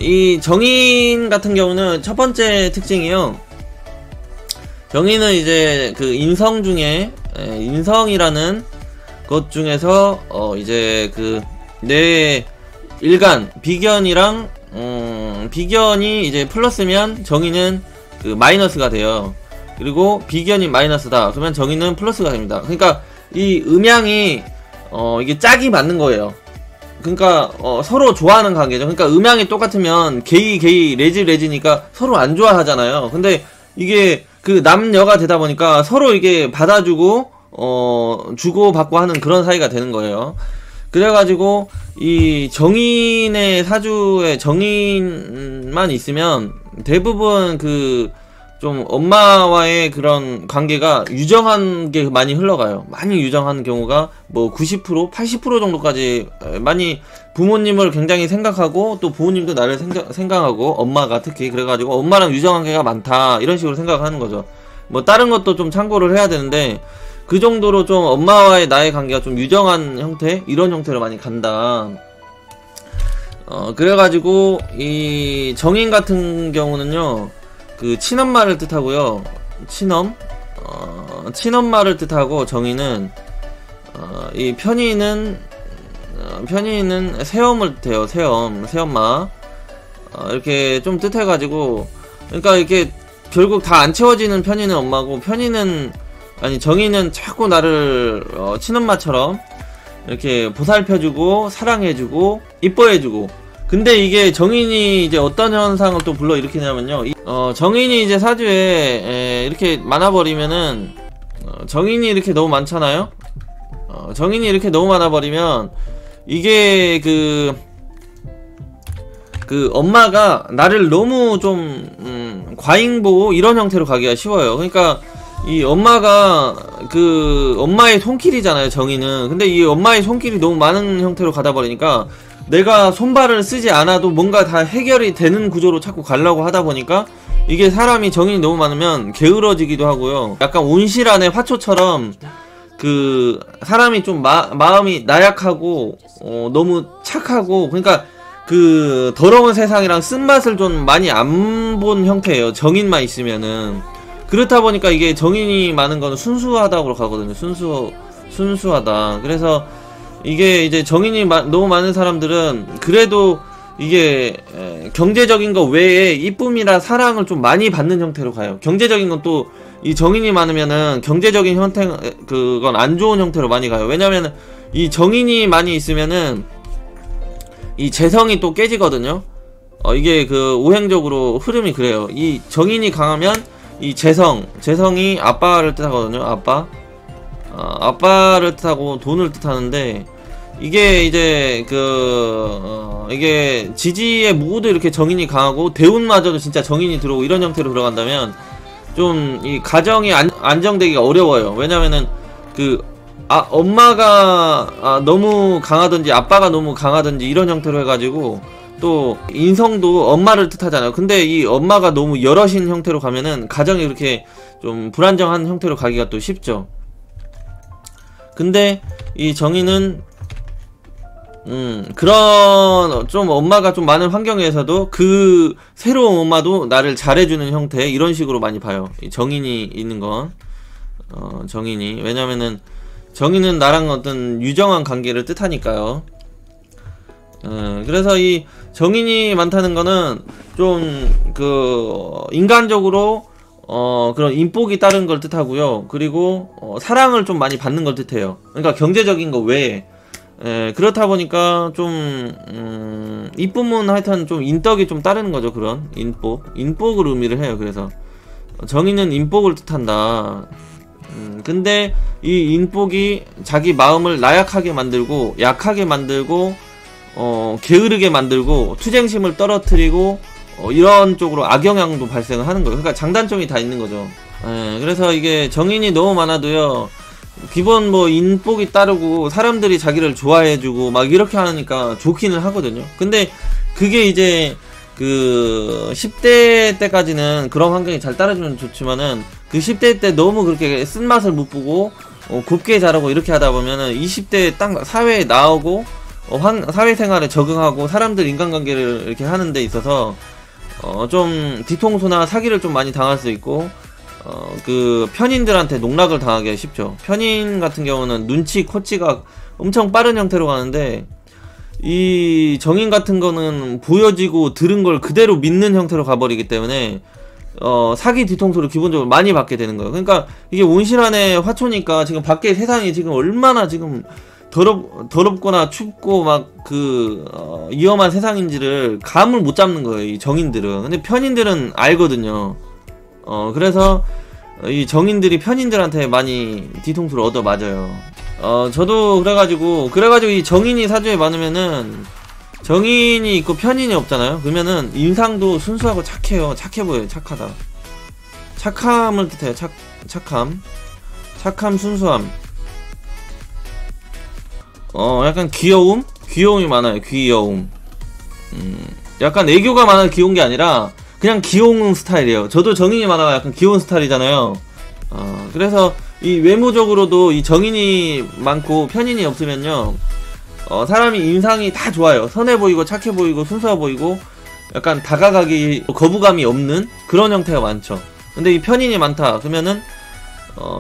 이 정인 같은 경우는 첫 번째 특징이요. 정인은 이제 그 인성 중에, 인성이라는 것 중에서, 이제 그, 내 일간, 비견이랑, 비견이 이제 플러스면 정인은 그 마이너스가 돼요. 그리고 비견이 마이너스다. 그러면 정인은 플러스가 됩니다. 그러니까 이 음양이, 이게 짝이 맞는 거예요. 그러니까 서로 좋아하는 관계죠. 그러니까 음양이 똑같으면 게이 레즈니까 서로 안 좋아하잖아요. 근데 이게 그 남녀가 되다 보니까 서로 이게 받아주고 주고 받고 하는 그런 사이가 되는 거예요. 그래가지고 이 정인의 사주에 정인만 있으면 대부분 그 좀 엄마와의 그런 관계가 유정한 게 많이 흘러가요. 많이 유정한 경우가 뭐 90%, 80% 정도까지 많이 부모님을 굉장히 생각하고 또 부모님도 나를 생각하고 엄마가 특히 그래가지고 엄마랑 유정한 게가 많다 이런 식으로 생각하는 거죠. 뭐 다른 것도 좀 참고를 해야 되는데 그 정도로 좀 엄마와의 나의 관계가 좀 유정한 형태 이런 형태로 많이 간다. 그래가지고 이 정인 같은 경우는요. 그 친엄마를 뜻하고요. 친엄마를 뜻하고 정인은 이 편의는 새엄을 뜻해요. 새엄마 이렇게 좀 뜻해가지고 그러니까 이렇게 결국 다 안 채워지는 편의는 엄마고 정인은 자꾸 나를 친엄마처럼 이렇게 보살펴주고 사랑해주고 이뻐해주고. 근데 이게 정인이 이제 어떤 현상을 또 불러일으키냐면요. 정인이 이제 사주에 이렇게 많아버리면은 정인이 이렇게 너무 많잖아요. 정인이 이렇게 너무 많아버리면 이게 그 엄마가 나를 너무 좀 과잉보호 이런 형태로 가기가 쉬워요. 그러니까 이 엄마가 그 엄마의 손길이잖아요. 정인은. 근데 이 엄마의 손길이 너무 많은 형태로 가다 버리니까 내가 손발을 쓰지 않아도 뭔가 다 해결이 되는 구조로 자꾸 가려고 하다 보니까 이게 사람이 정인이 너무 많으면 게으러지기도 하고요. 약간 온실안의 화초처럼 그 사람이 좀 마음이 나약하고 너무 착하고 그러니까 그 더러운 세상이랑 쓴맛을 좀 많이 안 본 형태예요. 정인만 있으면은. 그렇다 보니까 이게 정인이 많은 거는 순수하다고 가거든요. 순수하다. 그래서 이게 이제 정인이 너무 많은 사람들은 그래도 이게 경제적인 거 외에 이쁨이나 사랑을 좀 많이 받는 형태로 가요. 경제적인 건 또 이 정인이 많으면은 경제적인 형태 그건 안 좋은 형태로 많이 가요. 왜냐면은 이 정인이 많이 있으면은 이 재성이 또 깨지거든요. 이게 그 오행적으로 흐름이 그래요. 이 정인이 강하면 이 재성이 아빠를 뜻하거든요. 아빠를 뜻하고 돈을 뜻하는데 이게 이제 이게 지지에 모두 이렇게 정인이 강하고 대운마저도 진짜 정인이 들어오고 이런 형태로 들어간다면 좀 이 가정이 안정되기가 어려워요. 왜냐면은 엄마가 너무 강하든지 아빠가 너무 강하든지 이런 형태로 해가지고 또 인성도 엄마를 뜻하잖아요. 근데 이 엄마가 너무 여럿인 형태로 가면은 가정이 이렇게 좀 불안정한 형태로 가기가 또 쉽죠. 근데 이 정인은 그런 좀 엄마가 좀 많은 환경에서도 그 새로운 엄마도 나를 잘해주는 형태 이런 식으로 많이 봐요. 이 정인이 있는 건 정인이 왜냐면은 정인은 나랑 어떤 유정한 관계를 뜻하니까요. 그래서 이 정인이 많다는 거는 좀 인간적으로 그런 인복이 따른 걸 뜻하고요. 그리고 사랑을 좀 많이 받는 걸 뜻해요. 그러니까 경제적인 거 외에 그렇다 보니까 좀 이쁨은 하여튼 좀 인덕이 좀 따르는 거죠. 그런 인복을 의미를 해요. 그래서 정인은 인복을 뜻한다. 근데 이 인복이 자기 마음을 나약하게 만들고 약하게 만들고 게으르게 만들고 투쟁심을 떨어뜨리고 이런 쪽으로 악영향도 발생을 하는 거예요. 그러니까 장단점이 다 있는 거죠. 그래서 이게 정인이 너무 많아도요. 기본 뭐 인복이 따르고 사람들이 자기를 좋아해주고 막 이렇게 하니까 좋기는 하거든요. 근데 그게 이제 그 10대 때까지는 그런 환경이 잘 따라주면 좋지만은 그 10대 때 너무 그렇게 쓴맛을 못 보고 곱게 자라고 이렇게 하다 보면은 20대 딱 사회에 나오고 사회생활에 적응하고 사람들 인간관계를 이렇게 하는 데 있어서 좀 뒤통수나 사기를 좀 많이 당할 수 있고 그 편인들한테 농락을 당하기 쉽죠. 편인 같은 경우는 눈치, 코치가 엄청 빠른 형태로 가는데 이 정인 같은 거는 보여지고 들은 걸 그대로 믿는 형태로 가버리기 때문에 사기 뒤통수를 기본적으로 많이 받게 되는 거예요. 그러니까 이게 온실안의 화초니까 지금 밖에 세상이 지금 얼마나 지금 더럽거나 춥고 막 위험한 세상인지를 감을 못 잡는 거예요, 이 정인들은. 근데 편인들은 알거든요. 그래서 이 정인들이 편인들한테 많이 뒤통수를 얻어 맞아요. 저도 그래가지고 이 정인이 사주에 많으면은 정인이 있고 편인이 없잖아요. 그러면은 인상도 순수하고 착해요. 착해 보여요. 착하다. 착함을 뜻해요. 착함, 순수함. 약간 귀여움이 많아요. 귀여움. 약간 애교가 많아서 귀여운 게 아니라 그냥 귀여운 스타일이에요. 저도 정인이 많아가 약간 귀여운 스타일이잖아요. 그래서 이 외모적으로도 이 정인이 많고 편인이 없으면요, 사람이 인상이 다 좋아요. 선해 보이고 착해 보이고 순수해 보이고 약간 다가가기 거부감이 없는 그런 형태가 많죠. 근데 이 편인이 많다 그러면은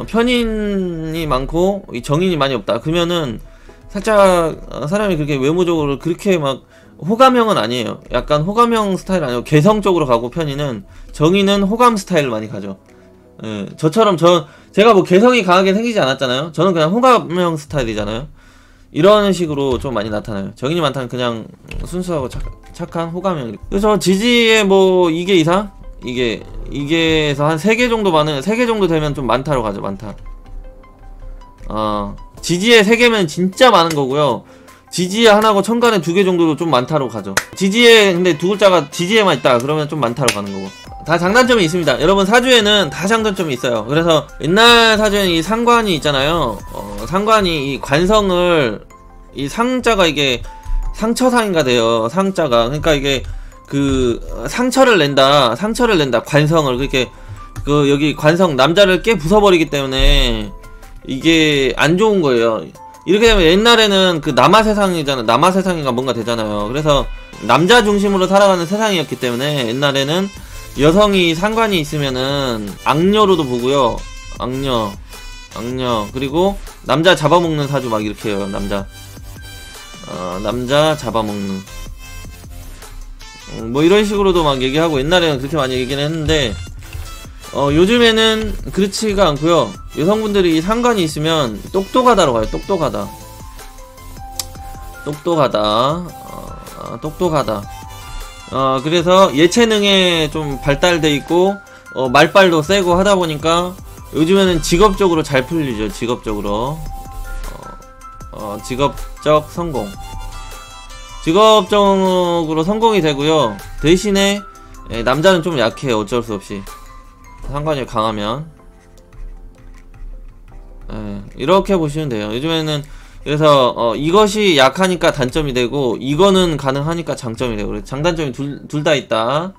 편인이 많고 이 정인이 많이 없다 그러면은 살짝 사람이 그렇게 외모적으로 그렇게 막 호감형은 아니에요. 약간 호감형 스타일 아니고 개성적으로 가고, 편인은, 정인은 호감 스타일을 많이 가죠. 예, 저처럼 제가 뭐 개성이 강하게 생기지 않았잖아요. 저는 그냥 호감형 스타일이잖아요. 이런 식으로 좀 많이 나타나요. 정인이 많다면 그냥 순수하고 착한 호감형. 그래서 지지에 뭐 2개 이상? 이게에서 한 3개 정도 3개 정도 되면 좀 많다로 가죠. 많다. 지지에 3개면 진짜 많은 거고요. 지지에 하나고 천간에 2개 정도도 좀 많다로 가죠. 지지에 근데 두 글자가 지지에만 있다 그러면 좀 많다로 가는 거고. 다 장단점이 있습니다. 여러분, 사주에는 다 장단점이 있어요. 그래서 옛날 사주에는 이 상관이 있잖아요. 상관이 이 관성을, 이 상자가 이게 상처상인가 돼요. 상자가. 그러니까 이게 상처를 낸다 관성을. 그렇게 여기 관성 남자를 깨 부숴버리기 때문에 이게 안 좋은 거예요. 이렇게 되면 옛날에는 남아세상이잖아. 남아세상인가 뭔가 되잖아요. 그래서 남자 중심으로 살아가는 세상이었기 때문에 옛날에는 여성이 상관이 있으면은 악녀로도 보고요. 악녀. 그리고 남자 잡아먹는 사주 막 이렇게 해요. 남자 잡아먹는. 뭐 이런 식으로도 막 얘기하고, 옛날에는 그렇게 많이 얘기는 했는데 요즘에는 그렇지가 않고요. 여성분들이 상관이 있으면 똑똑하다로 가요. 똑똑하다. 그래서 예체능에 좀 발달돼 있고 말빨도 세고 하다 보니까 요즘에는 직업적으로 잘 풀리죠. 직업적으로 직업적 성공. 직업적으로 성공이 되고요. 대신에 남자는 좀 약해요. 어쩔 수 없이. 상관이 강하면. 이렇게 보시면 돼요. 요즘에는 그래서 이것이 약하니까 단점이 되고 이거는 가능하니까 장점이 되고, 그래서 장단점이 둘 다 있다.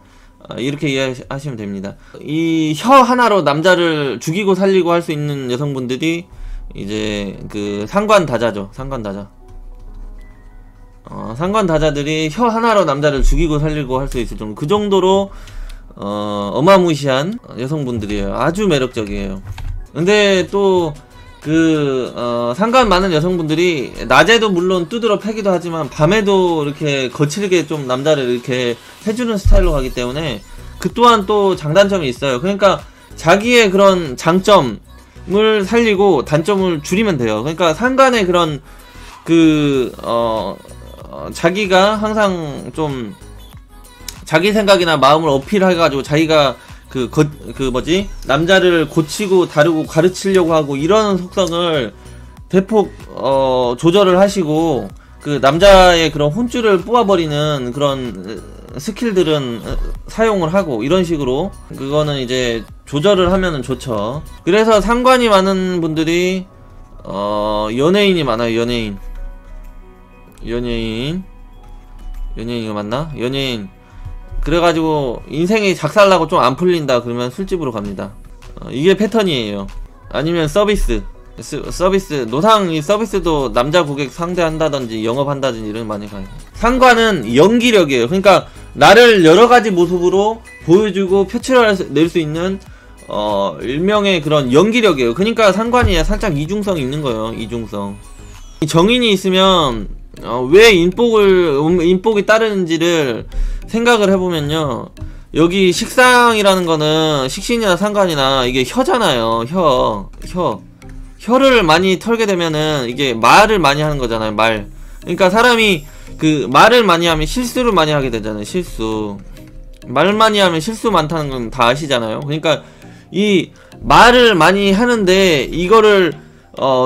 이렇게 이해하시면 됩니다. 이 혀 하나로 남자를 죽이고 살리고 할 수 있는 여성분들이 이제 상관다자죠. 상관다자들이 혀 하나로 남자를 죽이고 살리고 할 수 있을 정도, 그 정도로 어마무시한 여성분들이에요. 아주 매력적이에요. 근데 또 상관 많은 여성분들이 낮에도 물론 두드러 패기도 하지만 밤에도 이렇게 거칠게 좀 남자를 이렇게 해주는 스타일로 가기 때문에 그 또한 또 장단점이 있어요. 그러니까 자기의 그런 장점을 살리고 단점을 줄이면 돼요. 그러니까 상관의 그런 자기가 항상 좀 자기 생각이나 마음을 어필해가지고 자기가 남자를 고치고 다루고 가르치려고 하고 이런 속성을 대폭 조절을 하시고, 남자의 그런 혼줄을 뽑아버리는 그런 스킬들은 사용을 하고, 이런 식으로 그거는 이제 조절을 하면은 좋죠. 그래서 상관이 많은 분들이 연예인이 많아요. 연예인이 맞나? 연예인. 그래가지고 인생이 작살나고 좀 안 풀린다 그러면 술집으로 갑니다. 이게 패턴이에요. 아니면 서비스. 서비스, 노상 이 서비스도 남자 고객 상대한다든지 영업한다든지 이런 많이 가요. 상관은 연기력이에요. 그러니까 나를 여러가지 모습으로 보여주고 표출해낼 수 있는 일명의 그런 연기력이에요. 그러니까 상관이 살짝 이중성이 있는 거예요. 이중성. 정인이 있으면 왜 인복이 따르는지를 생각을 해보면요, 여기 식상이라는 거는 식신이나 상관이나 이게 혀잖아요. 혀를 많이 털게 되면은 이게 말을 많이 하는 거잖아요. 말. 그러니까 사람이 그 말을 많이 하면 실수를 많이 하게 되잖아요. 실수. 말 많이 하면 실수 많다는 건 다 아시잖아요. 그러니까 이 말을 많이 하는데 이거를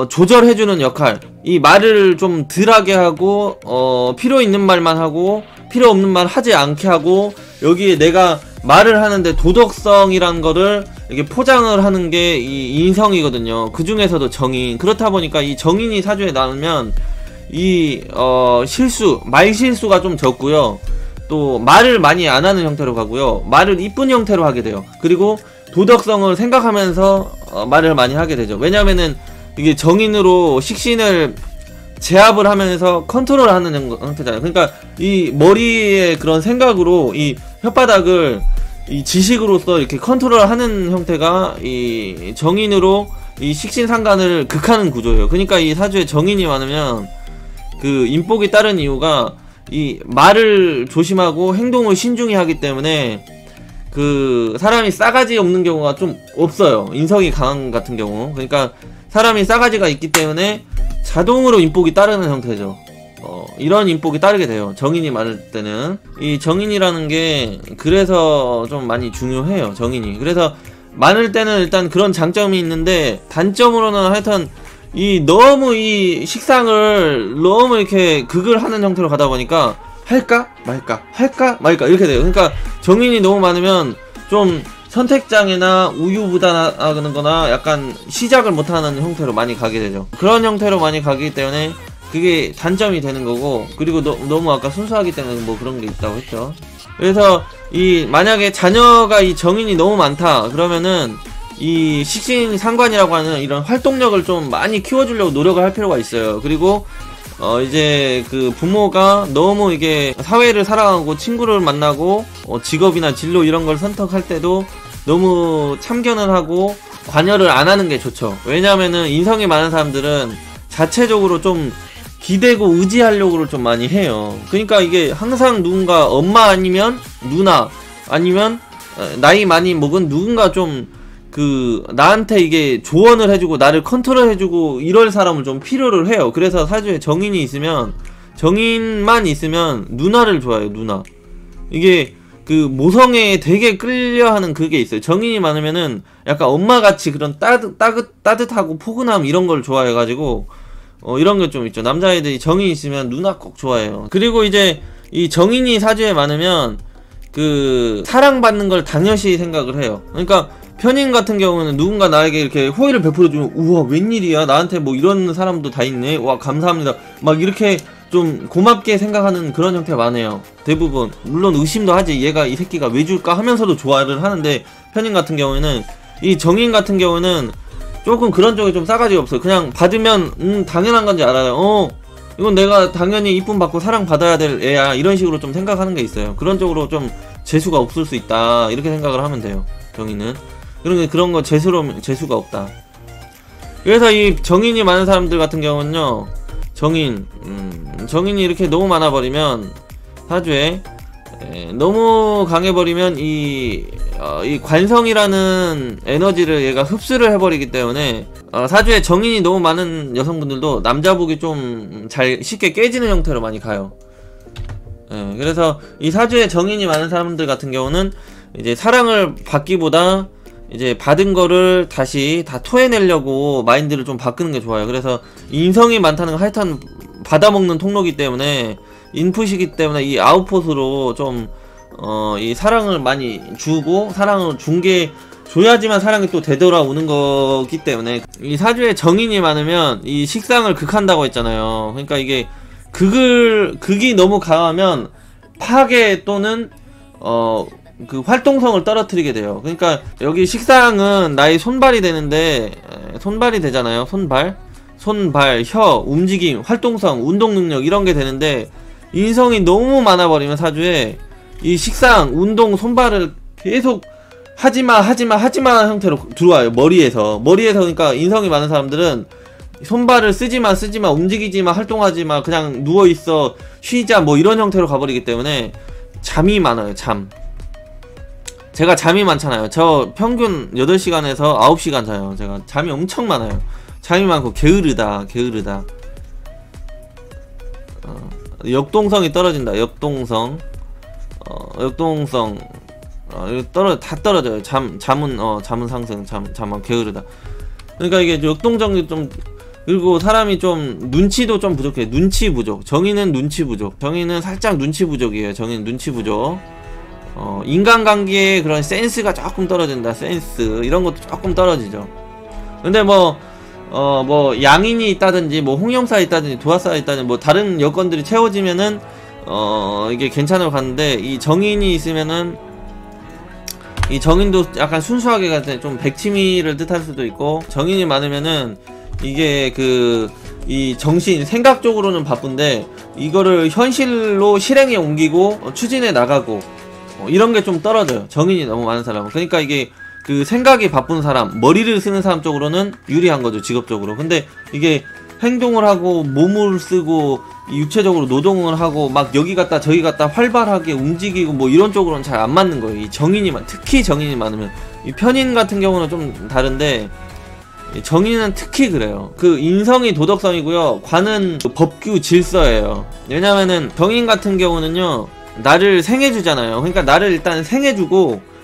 조절해주는 역할, 이 말을 좀 덜하게 하고 필요 있는 말만 하고 필요 없는 말 하지 않게 하고, 여기에 내가 말을 하는데 도덕성이란 거를 이렇게 포장을 하는 게 이 인성이거든요. 그 중에서도 정인. 그렇다 보니까 이 정인이 사주에 나오면 이 말 실수가 좀 적고요. 또 말을 많이 안 하는 형태로 가고요. 말을 이쁜 형태로 하게 돼요. 그리고 도덕성을 생각하면서 말을 많이 하게 되죠. 왜냐면은 이게 정인으로 식신을 제압을 하면서 컨트롤하는 형태잖아요. 그러니까 이 머리의 그런 생각으로 이 혓바닥을 이 지식으로서 이렇게 컨트롤하는 형태가 이 정인으로 이 식신상관을 극하는 구조예요. 그러니까 이 사주에 정인이 많으면 그 인복이 따른 이유가 이 말을 조심하고 행동을 신중히 하기 때문에 그 사람이 싸가지 없는 경우가 좀 없어요. 인성이 강한 같은 경우. 그러니까 사람이 싸가지가 있기 때문에 자동으로 인복이 따르는 형태죠. 이런 인복이 따르게 돼요. 정인이 많을 때는. 이 정인이라는 게 그래서 좀 많이 중요해요. 정인이. 그래서 많을 때는 일단 그런 장점이 있는데, 단점으로는 하여튼 너무 이 식상을 너무 이렇게 극을 하는 형태로 가다 보니까 할까 말까 이렇게 돼요. 그러니까 정인이 너무 많으면 좀 선택장애나 우유부단하는 거나 약간 시작을 못하는 형태로 많이 가게 되죠. 그런 형태로 많이 가기 때문에 그게 단점이 되는 거고, 그리고 너무 아까 순수하기 때문에 뭐 그런 게 있다고 했죠. 그래서 만약에 자녀가 이 정인이 너무 많다 그러면은 이 식신 상관이라고 하는 이런 활동력을 좀 많이 키워주려고 노력을 할 필요가 있어요. 그리고 이제 그 부모가 너무 이게 사회를 살아가고 친구를 만나고 직업이나 진로 이런 걸 선택할 때도 너무 참견을 하고 관여를 안 하는 게 좋죠. 왜냐면은 인성이 많은 사람들은 자체적으로 좀 기대고 의지하려고 좀 많이 해요. 그러니까 이게 항상 누군가 엄마 아니면 누나 아니면 나이 많이 먹은 누군가 좀 나한테 이게 조언을 해주고 나를 컨트롤 해주고 이럴 사람을 좀 필요를 해요. 그래서 사주에 정인만 있으면 누나를 좋아해요. 누나. 이게 모성애에 되게 끌려하는 그게 있어요. 정인이 많으면은 약간 엄마같이 그런 따뜻하고 포근함 이런 걸 좋아해가지고 이런 게 좀 있죠. 남자애들이 정인이 있으면 누나 꼭 좋아해요. 그리고 이제 이 정인이 사주에 많으면 사랑받는 걸 당연시 생각을 해요. 그러니까 편인 같은 경우는 누군가 나에게 이렇게 호의를 베풀어주면 우와 웬일이야, 나한테 뭐 이런 사람도 다 있네, 와 감사합니다, 막 이렇게 좀 고맙게 생각하는 그런 형태가 많아요. 대부분. 물론 의심도 하지, 얘가 이 새끼가 왜 줄까 하면서도 좋아를 하는데, 편인 같은 경우에는, 이 정인 같은 경우는 조금 그런 쪽에 좀 싸가지가 없어요. 그냥 받으면 당연한 건지 알아요. 이건 내가 당연히 이쁨 받고 사랑 받아야 될 애야, 이런 식으로 좀 생각하는 게 있어요. 그런 쪽으로 좀 재수가 없을 수 있다, 이렇게 생각을 하면 돼요. 정인은 그런 거 재수가 없다. 그래서 이 정인이 많은 사람들 같은 경우는요, 정인이 이렇게 너무 많아버리면 사주에 너무 강해버리면 이 관성이라는 에너지를 얘가 흡수를 해버리기 때문에 사주에 정인이 너무 많은 여성분들도 남자복이 좀 쉽게 깨지는 형태로 많이 가요. 그래서 이 사주에 정인이 많은 사람들 같은 경우는 이제 사랑을 받기보다 이제 받은 거를 다시 다 토해내려고 마인드를 좀 바꾸는 게 좋아요. 그래서 인성이 많다는 건 하여튼 받아먹는 통로이기 때문에, 인풋이기 때문에 이 아웃풋으로 좀 이 사랑을 많이 주고, 사랑을 준 게 줘야지만 사랑이 또 되돌아오는 거기 때문에, 이 사주에 정인이 많으면 이 식상을 극한다고 했잖아요. 그러니까 이게 극이 너무 강하면 파괴 또는 그 활동성을 떨어뜨리게 돼요. 그러니까 여기 식상은 나의 손발이 되는데, 손발이 되잖아요. 손발, 혀, 움직임, 활동성, 운동 능력 이런 게 되는데, 인성이 너무 많아버리면 사주에 이 식상, 운동, 손발을 계속 하지마 형태로 들어와요. 머리에서. 그러니까 인성이 많은 사람들은 손발을 쓰지마, 움직이지마, 활동하지마, 그냥 누워있어, 쉬자, 뭐 이런 형태로 가버리기 때문에 잠이 많아요. 제가 잠이 많잖아요. 저 평균 8시간에서 9시간 자요. 제가 잠이 엄청 많아요. 잠이 많고 게으르다. 역동성이 떨어진다. 역동성. 다 떨어져요. 잠은 상승, 잠은 게으르다. 그러니까 이게 역동성이 좀, 그리고 사람이 좀 눈치도 좀 부족해. 눈치 부족. 정의는 눈치 부족. 정의는 살짝 눈치 부족이에요. 정의는 눈치 부족. 인간관계의 그런 센스가 조금 떨어진다. 센스 이런 것도 조금 떨어지죠. 근데 뭐 양인이 있다든지 뭐 홍염사 있다든지 도화사가 있다든지 뭐 다른 여건들이 채워지면은 이게 괜찮으러 가는데, 이 정인이 있으면은, 이 정인도 약간 순수하게 같은 좀 백치미를 뜻할 수도 있고, 정인이 많으면은 이게 이 정신 생각적으로는 바쁜데 이거를 현실로 실행에 옮기고 추진해 나가고 이런 게 좀 떨어져요. 정인이 너무 많은 사람은. 그러니까 이게 그 생각이 바쁜 사람, 머리를 쓰는 사람 쪽으로는 유리한 거죠, 직업적으로. 근데 이게 행동을 하고 몸을 쓰고 육체적으로 노동을 하고 막 여기 갔다 저기 갔다 활발하게 움직이고 뭐 이런 쪽으로는 잘 안 맞는 거예요. 이 특히 정인이 많으면. 이 편인 같은 경우는 좀 다른데, 정인은 특히 그래요. 그 인성이 도덕성이고요, 관은 법규 질서예요. 왜냐면은 정인 같은 경우는요, 나를 생해주잖아요. 그러니까 나를 일단 생해주고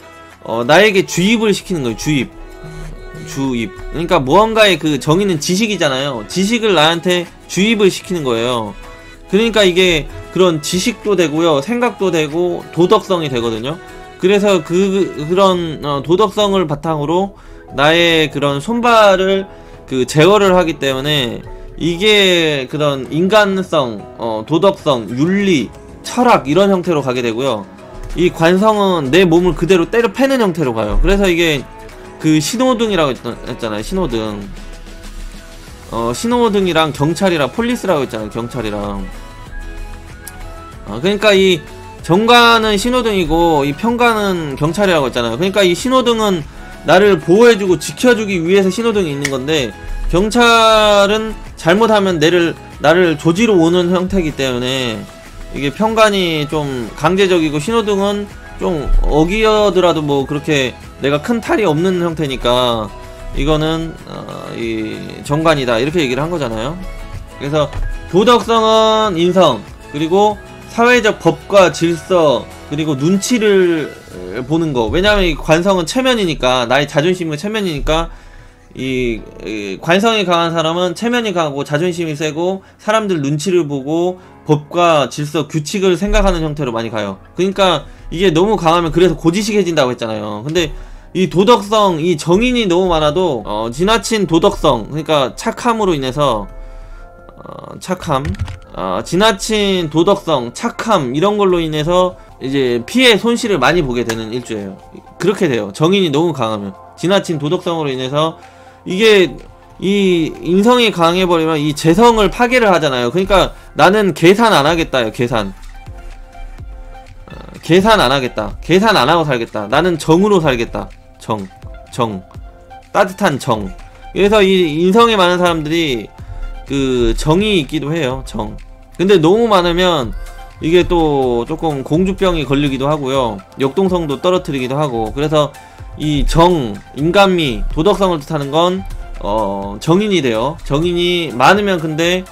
나에게 주입을 시키는 거예요. 주입. 그러니까 무언가의 그 정의는 지식이잖아요. 지식을 나한테 주입을 시키는 거예요. 그러니까 이게 그런 지식도 되고요, 생각도 되고 도덕성이 되거든요. 그래서 그런 도덕성을 바탕으로 나의 그런 손발을 제어를 하기 때문에, 이게 그런 인간성, 도덕성, 윤리, 철학 이런 형태로 가게 되고요. 이 관성은 내 몸을 그대로 때려 패는 형태로 가요. 그래서 이게 신호등이라고 했잖아요. 신호등이랑 경찰이랑 폴리스라고 했잖아요. 경찰이랑. 그러니까 이 정관은 신호등이고 이 편관은 경찰이라고 했잖아요. 그러니까 이 신호등은 나를 보호해주고 지켜주기 위해서 신호등이 있는 건데, 경찰은 잘못하면 나를 조지러 오는 형태이기 때문에 이게 편관이 좀 강제적이고, 신호등은 좀 어기어더라도 뭐 그렇게 내가 큰 탈이 없는 형태니까 이거는 이 정관이다 이렇게 얘기를 한 거잖아요. 그래서 도덕성은 인성, 그리고 사회적 법과 질서, 그리고 눈치를 보는 거. 왜냐하면 이 관성은 체면이니까, 나의 자존심은 체면이니까, 이 관성이 강한 사람은 체면이 강하고 자존심이 세고 사람들 눈치를 보고 법과 질서, 규칙을 생각하는 형태로 많이 가요. 그러니까 이게 너무 강하면 그래서 고지식해진다고 했잖아요. 근데 이 도덕성, 이 정인이 너무 많아도 지나친 도덕성, 그러니까 착함으로 인해서 지나친 도덕성, 착함 이런 걸로 인해서 이제 피해 손실을 많이 보게 되는 일주예요. 그렇게 돼요. 정인이 너무 강하면. 지나친 도덕성으로 인해서 이게 이 인성이 강해버리면 이 재성을 파괴를 하잖아요. 그러니까 나는 계산 안 하겠다요. 계산 안 하겠다. 계산 안 하고 살겠다. 나는 정으로 살겠다. 정. 따뜻한 정. 그래서 이 인성이 많은 사람들이 정이 있기도 해요. 정. 근데 너무 많으면 이게 또 조금 공주병이 걸리기도 하고요. 역동성도 떨어뜨리기도 하고. 그래서 이 인간미, 도덕성을 뜻하는 건 정인이 돼요. 정인이 많으면 근데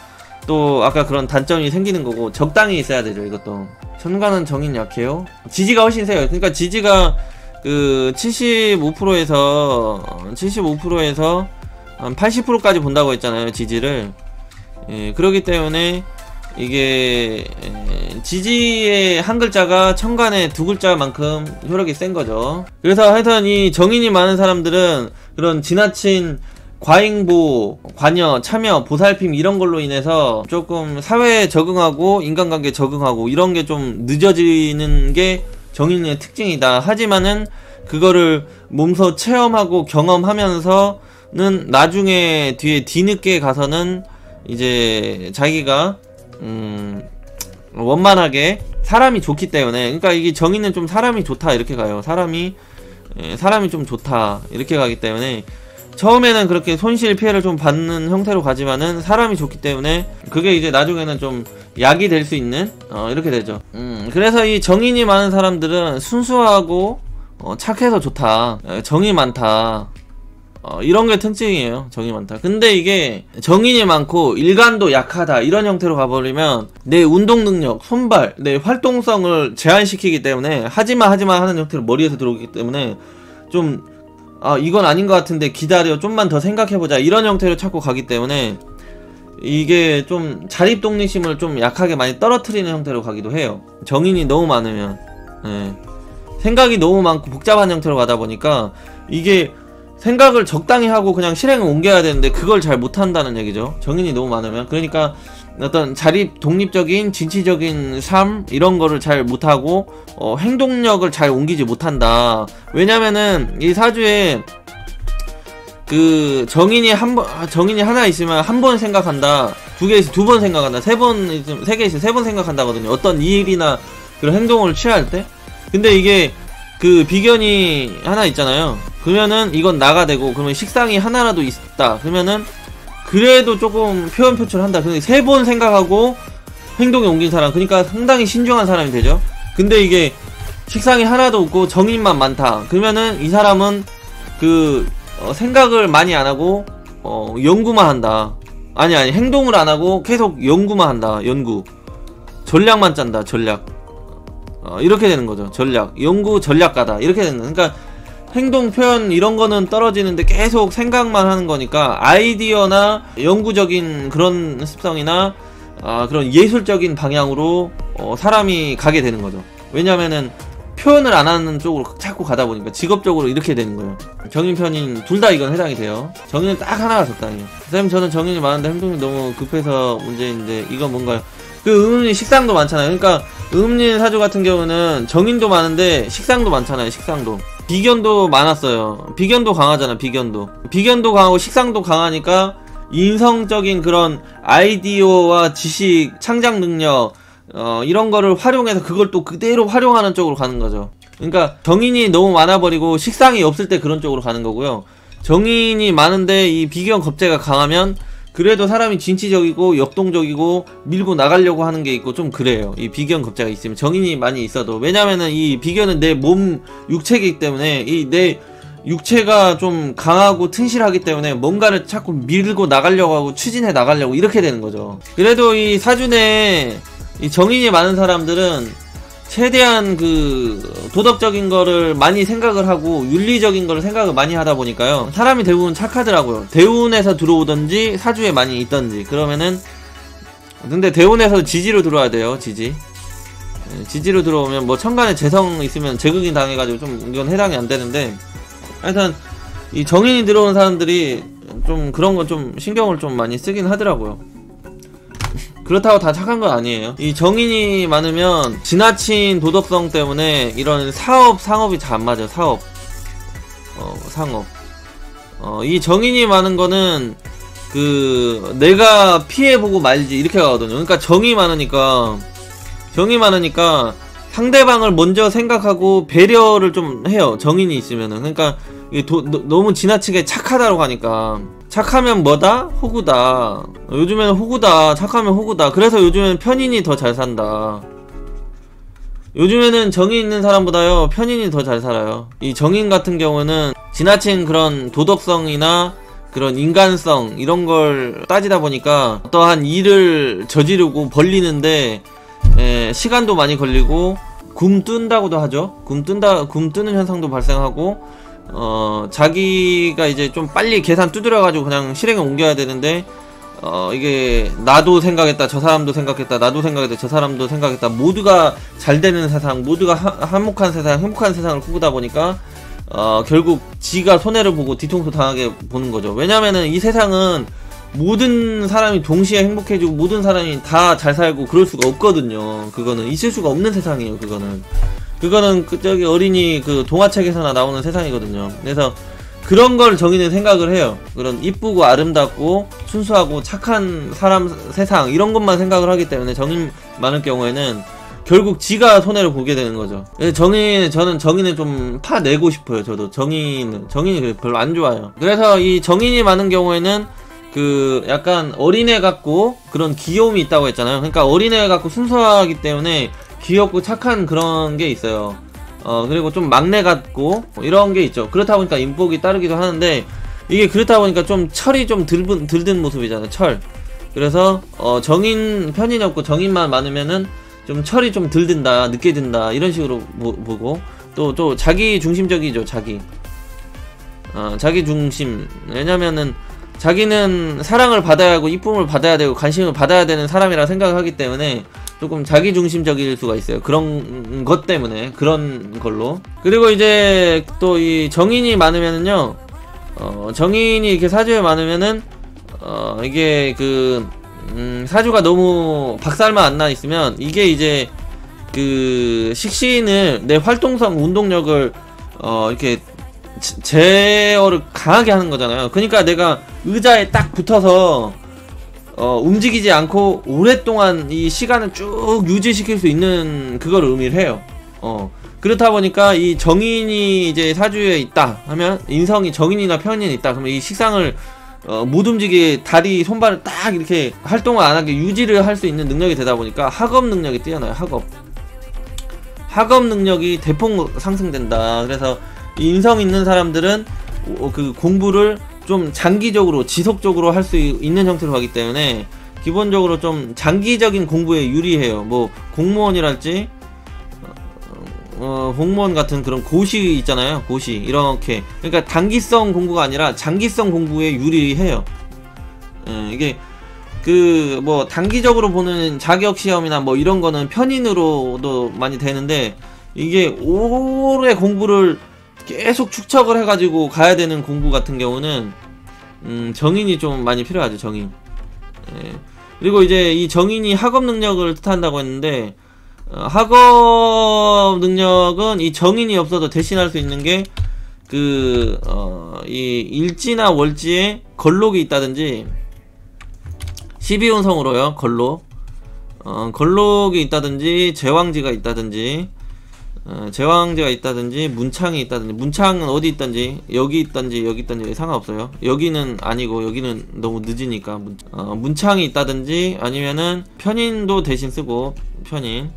또 아까 그런 단점이 생기는 거고, 적당히 있어야 되죠. 이것도. 천간은 정인 약해요. 지지가 훨씬 세요. 그러니까 지지가 75%에서 한 80%까지 본다고 했잖아요. 지지를. 예, 그렇기 때문에 이게 지지의 한 글자가 천간의 두 글자만큼 효력이 센 거죠. 그래서 하여튼 이 정인이 많은 사람들은 그런 지나친 과잉보, 관여, 참여, 보살핌 이런 걸로 인해서 조금 사회에 적응하고 인간관계에 적응하고 이런 게 좀 늦어지는 게 정인의 특징이다. 하지만은 그거를 몸소 체험하고 경험하면서는 나중에 뒤에 뒤늦게 가서는 이제 자기가 원만하게 사람이 좋기 때문에, 그러니까 이게 정의는 좀 사람이 좋다 이렇게 가요. 사람이 좀 좋다 이렇게 가기 때문에 처음에는 그렇게 손실 피해를 좀 받는 형태로 가지만은 사람이 좋기 때문에 그게 이제 나중에는 좀 약이 될 수 있는 이렇게 되죠. 그래서 이 정인이 많은 사람들은 순수하고 착해서 좋다, 정이 많다, 이런 게 특징이에요. 정이 많다. 근데 이게 정인이 많고 일관도 약하다 이런 형태로 가버리면 내 운동 능력, 손발, 내 활동성을 제한시키기 때문에 하지마 하는 형태로 머리에서 들어오기 때문에 좀 이건 아닌 것 같은데 기다려, 좀만 더 생각해보자 이런 형태로 자꾸 가기 때문에 이게 좀 자립 독립심을 좀 약하게 많이 떨어뜨리는 형태로 가기도 해요. 정인이 너무 많으면. 생각이 너무 많고 복잡한 형태로 가다 보니까 이게 생각을 적당히 하고 그냥 실행을 옮겨야 되는데 그걸 잘 못한다는 얘기죠. 정인이 너무 많으면. 그러니까 어떤 자립 독립적인 진취적인 삶 이런 거를 잘 못하고 행동력을 잘 옮기지 못한다. 왜냐면은 이 사주에 그 정인이 정인이 하나 있으면 한 번 생각한다, 두 개 있으면 두 번 생각한다, 세 번 있으면 세 개 있으면 세 번 생각한다거든요. 어떤 일이나 그런 행동을 취할 때. 근데 이게 그 비견이 하나 있잖아요. 그러면은 이건 나가 되고, 그러면 식상이 하나라도 있다 그러면은 그래도 조금 표현 표출한다. 근데 세 번 생각하고 행동에 옮긴 사람, 그러니까 상당히 신중한 사람이 되죠. 근데 이게 식상이 하나도 없고 정인만 많다 그러면은 이 사람은 그 생각을 많이 안하고 연구만 한다. 아니 행동을 안하고 계속 연구만 한다. 연구, 전략만 짠다. 전략. 이렇게 되는 거죠. 전략, 연구 전략가다 이렇게 되는 거예요. 그러니까 행동 표현 이런 거는 떨어지는데 계속 생각만 하는 거니까 아이디어나 연구적인 그런 습성이나 그런 예술적인 방향으로 사람이 가게 되는 거죠. 왜냐면은 표현을 안 하는 쪽으로 자꾸 가다 보니까 직업적으로 이렇게 되는 거예요. 정인 편인 둘 다 이건 해당이 돼요. 정인은 딱 하나가 적당해요. 선생님 저는 정인이 많은데 행동이 너무 급해서 문제인데 이건 뭔가요? 그 음음린 식상도 많잖아요. 그러니까 음음린 사주 같은 경우는 정인도 많은데 식상도 많잖아요. 식상도. 비견도 많았어요. 비견도 강하잖아. 비견도 강하고 식상도 강하니까 인성적인 그런 아이디어와 지식, 창작 능력 이런 거를 활용해서 그걸 또 그대로 활용하는 쪽으로 가는 거죠. 그러니까 정인이 너무 많아버리고 식상이 없을 때 그런 쪽으로 가는 거고요. 정인이 많은데 이 비견 겁재가 강하면 그래도 사람이 진취적이고 역동적이고 밀고 나가려고 하는 게 있고 좀 그래요. 이 비견 겁재가 있으면, 정인이 많이 있어도. 왜냐면은 이 비견은 내 몸 육체이기 때문에 이 내 육체가 좀 강하고 튼실하기 때문에 뭔가를 자꾸 밀고 나가려고 하고 추진해 나가려고 이렇게 되는 거죠. 그래도 이 사주 내에 이 정인이 많은 사람들은 최대한 그 도덕적인 거를 많이 생각을 하고 윤리적인 거를 생각을 많이 하다 보니까요, 사람이 대부분 착하더라고요. 대운에서 들어오던지 사주에 많이 있던지. 그러면은 근데 대운에서 지지로 들어와야 돼요. 지지로 들어오면 뭐 천간에 재성 있으면 재극인 당해가지고 좀 이건 해당이 안 되는데, 하여튼 이 정인이 들어오는 사람들이 좀 그런 건 좀 신경을 좀 많이 쓰긴 하더라고요. 그렇다고 다 착한 건 아니에요. 이 정인이 많으면 지나친 도덕성 때문에 이런 상업이 잘 안 맞아요. 상업. 이 정인이 많은 거는 그 내가 피해보고 말지 이렇게 가거든요. 그러니까 정이 많으니까 상대방을 먼저 생각하고 배려를 좀 해요. 정인이 있으면은. 그러니까 이게 너무 지나치게 착하다고 하니까. 착하면 뭐다? 호구다. 요즘에는 호구다. 착하면 호구다. 그래서 요즘에는 편인이 더 잘 산다. 요즘에는 정이 있는 사람보다요 편인이 더 잘 살아요. 이 정인 같은 경우는 지나친 그런 도덕성이나 그런 인간성 이런 걸 따지다 보니까 어떠한 일을 저지르고 벌리는데 시간도 많이 걸리고 굼 뜬다고도 하죠. 굼 뜨는 현상도 발생하고 자기가 이제 좀 빨리 계산 두드려가지고 그냥 실행에 옮겨야 되는데 이게 나도 생각했다, 저 사람도 생각했다, 나도 생각했다, 저 사람도 생각했다, 모두가 잘 되는 세상, 모두가 화목한 세상, 행복한 세상을 꾸다 보니까 결국 지가 손해를 보고 뒤통수 당하게 보는 거죠. 왜냐면은 이 세상은 모든 사람이 동시에 행복해지고 모든 사람이 다 잘 살고 그럴 수가 없거든요. 그거는 있을 수가 없는 세상이에요. 그거는 그거는 저기 어린이 그 동화책에서나 나오는 세상이거든요. 그래서 그런 걸 정의는 생각을 해요. 그런 이쁘고 아름답고 순수하고 착한 사람 세상 이런 것만 생각을 하기 때문에 정의 많을 경우에는 결국 지가 손해를 보게 되는 거죠. 저는 정의는 좀 파내고 싶어요. 저도 정의는 별로 안 좋아요. 그래서 이 정의이 많은 경우에는 그 약간 어린애 같고 그런 귀여움이 있다고 했잖아요. 그러니까 어린애 같고 순수하기 때문에 귀엽고 착한 그런 게 있어요. 그리고 좀 막내 같고 이런 게 있죠. 그렇다 보니까 인복이 따르기도 하는데 이게 그렇다 보니까 좀 철이 좀 들든 모습이잖아요. 철. 그래서 정인 편인이 없고 정인만 많으면은 좀 철이 좀 들든다, 늦게 든다 이런 식으로 보고 또 자기 중심적이죠. 자기 중심. 왜냐면은 자기는 사랑을 받아야 하고 이쁨을 받아야 되고 관심을 받아야 되는 사람이라 생각을 하기 때문에 조금 자기중심적일 수가 있어요. 그런 것 때문에 그런 걸로. 그리고 이제 또 이 정인이 많으면은요, 정인이 이렇게 사주에 많으면은 이게 그 사주가 너무 박살만 안 나 있으면 이게 이제 그 식신을 내 활동성 운동력을 이렇게 제어를 강하게 하는 거잖아요. 그러니까 내가 의자에 딱 붙어서 움직이지 않고 오랫동안 이 시간을 쭉 유지시킬 수 있는 그걸 의미를 해요. 그렇다 보니까 이 정인이 이제 사주에 있다 하면 인성이 정인이나 편인이 있다 그러면 이 식상을 못 움직이게 다리 손발을 딱 이렇게 활동을 안 하게 유지를 할 수 있는 능력이 되다 보니까 학업 능력이 뛰어나요. 학업 능력이 대폭 상승된다. 그래서 이 인성 있는 사람들은 그 공부를 좀 장기적으로 지속적으로 할 수 있는 형태로 가기 때문에 기본적으로 좀 장기적인 공부에 유리해요. 뭐 공무원이랄지 공무원 같은 그런 고시 있잖아요. 고시 이렇게 그러니까 단기성 공부가 아니라 장기성 공부에 유리해요. 이게 그 뭐 단기적으로 보는 자격 시험이나 뭐 이런 거는 편인으로도 많이 되는데 이게 오래 공부를 계속 축적을 해가지고 가야 되는 공부 같은 경우는 정인이 좀 많이 필요하죠. 정인. 그리고 이제 이 정인이 학업 능력을 뜻한다고 했는데 학업 능력은 이 정인이 없어도 대신할 수 있는 게 이 일지나 월지에 걸록이 있다든지 12운성으로요. 걸록이 있다든지 제왕지가 있다든지 문창이 있다든지 문창은 어디 있던지 여기 있던지 상관없어요. 여기는 아니고 여기는 너무 늦으니까 문창이 있다든지 아니면은 편인도 대신 쓰고 편인.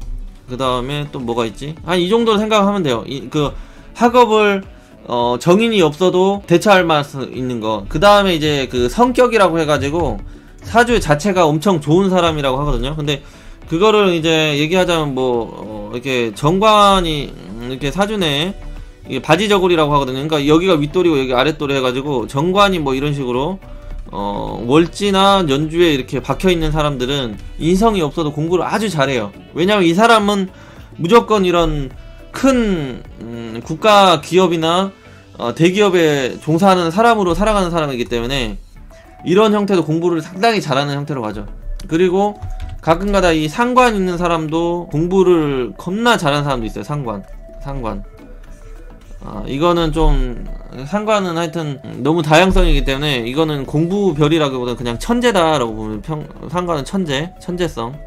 그 다음에 또 뭐가 있지? 한 이 정도로 생각하면 돼요. 그 학업을 정인이 없어도 대처할 수 있는 거. 그 다음에 이제 그 성격이라고 해가지고 사주 자체가 엄청 좋은 사람이라고 하거든요. 근데 그거를 이제 얘기하자면 이렇게 정관이 이렇게 사주내 이게 바지저골이라고 하거든요. 그러니까 여기가 윗돌이고 여기 아랫돌이 해가지고 정관이 뭐 이런 식으로 월지나 연주에 이렇게 박혀있는 사람들은 인성이 없어도 공부를 아주 잘해요. 왜냐면 이 사람은 무조건 이런 큰 국가 기업이나 대기업에 종사하는 사람으로 살아가는 사람이기 때문에 이런 형태도 공부를 상당히 잘하는 형태로 가죠. 그리고 가끔가다 이 상관 있는 사람도 공부를 겁나 잘하는 사람도 있어요. 상관 이거는 좀 상관은 하여튼 너무 다양성이기 때문에 이거는 공부별이라기보다는 그냥 천재다라고 보면 상관은 천재성.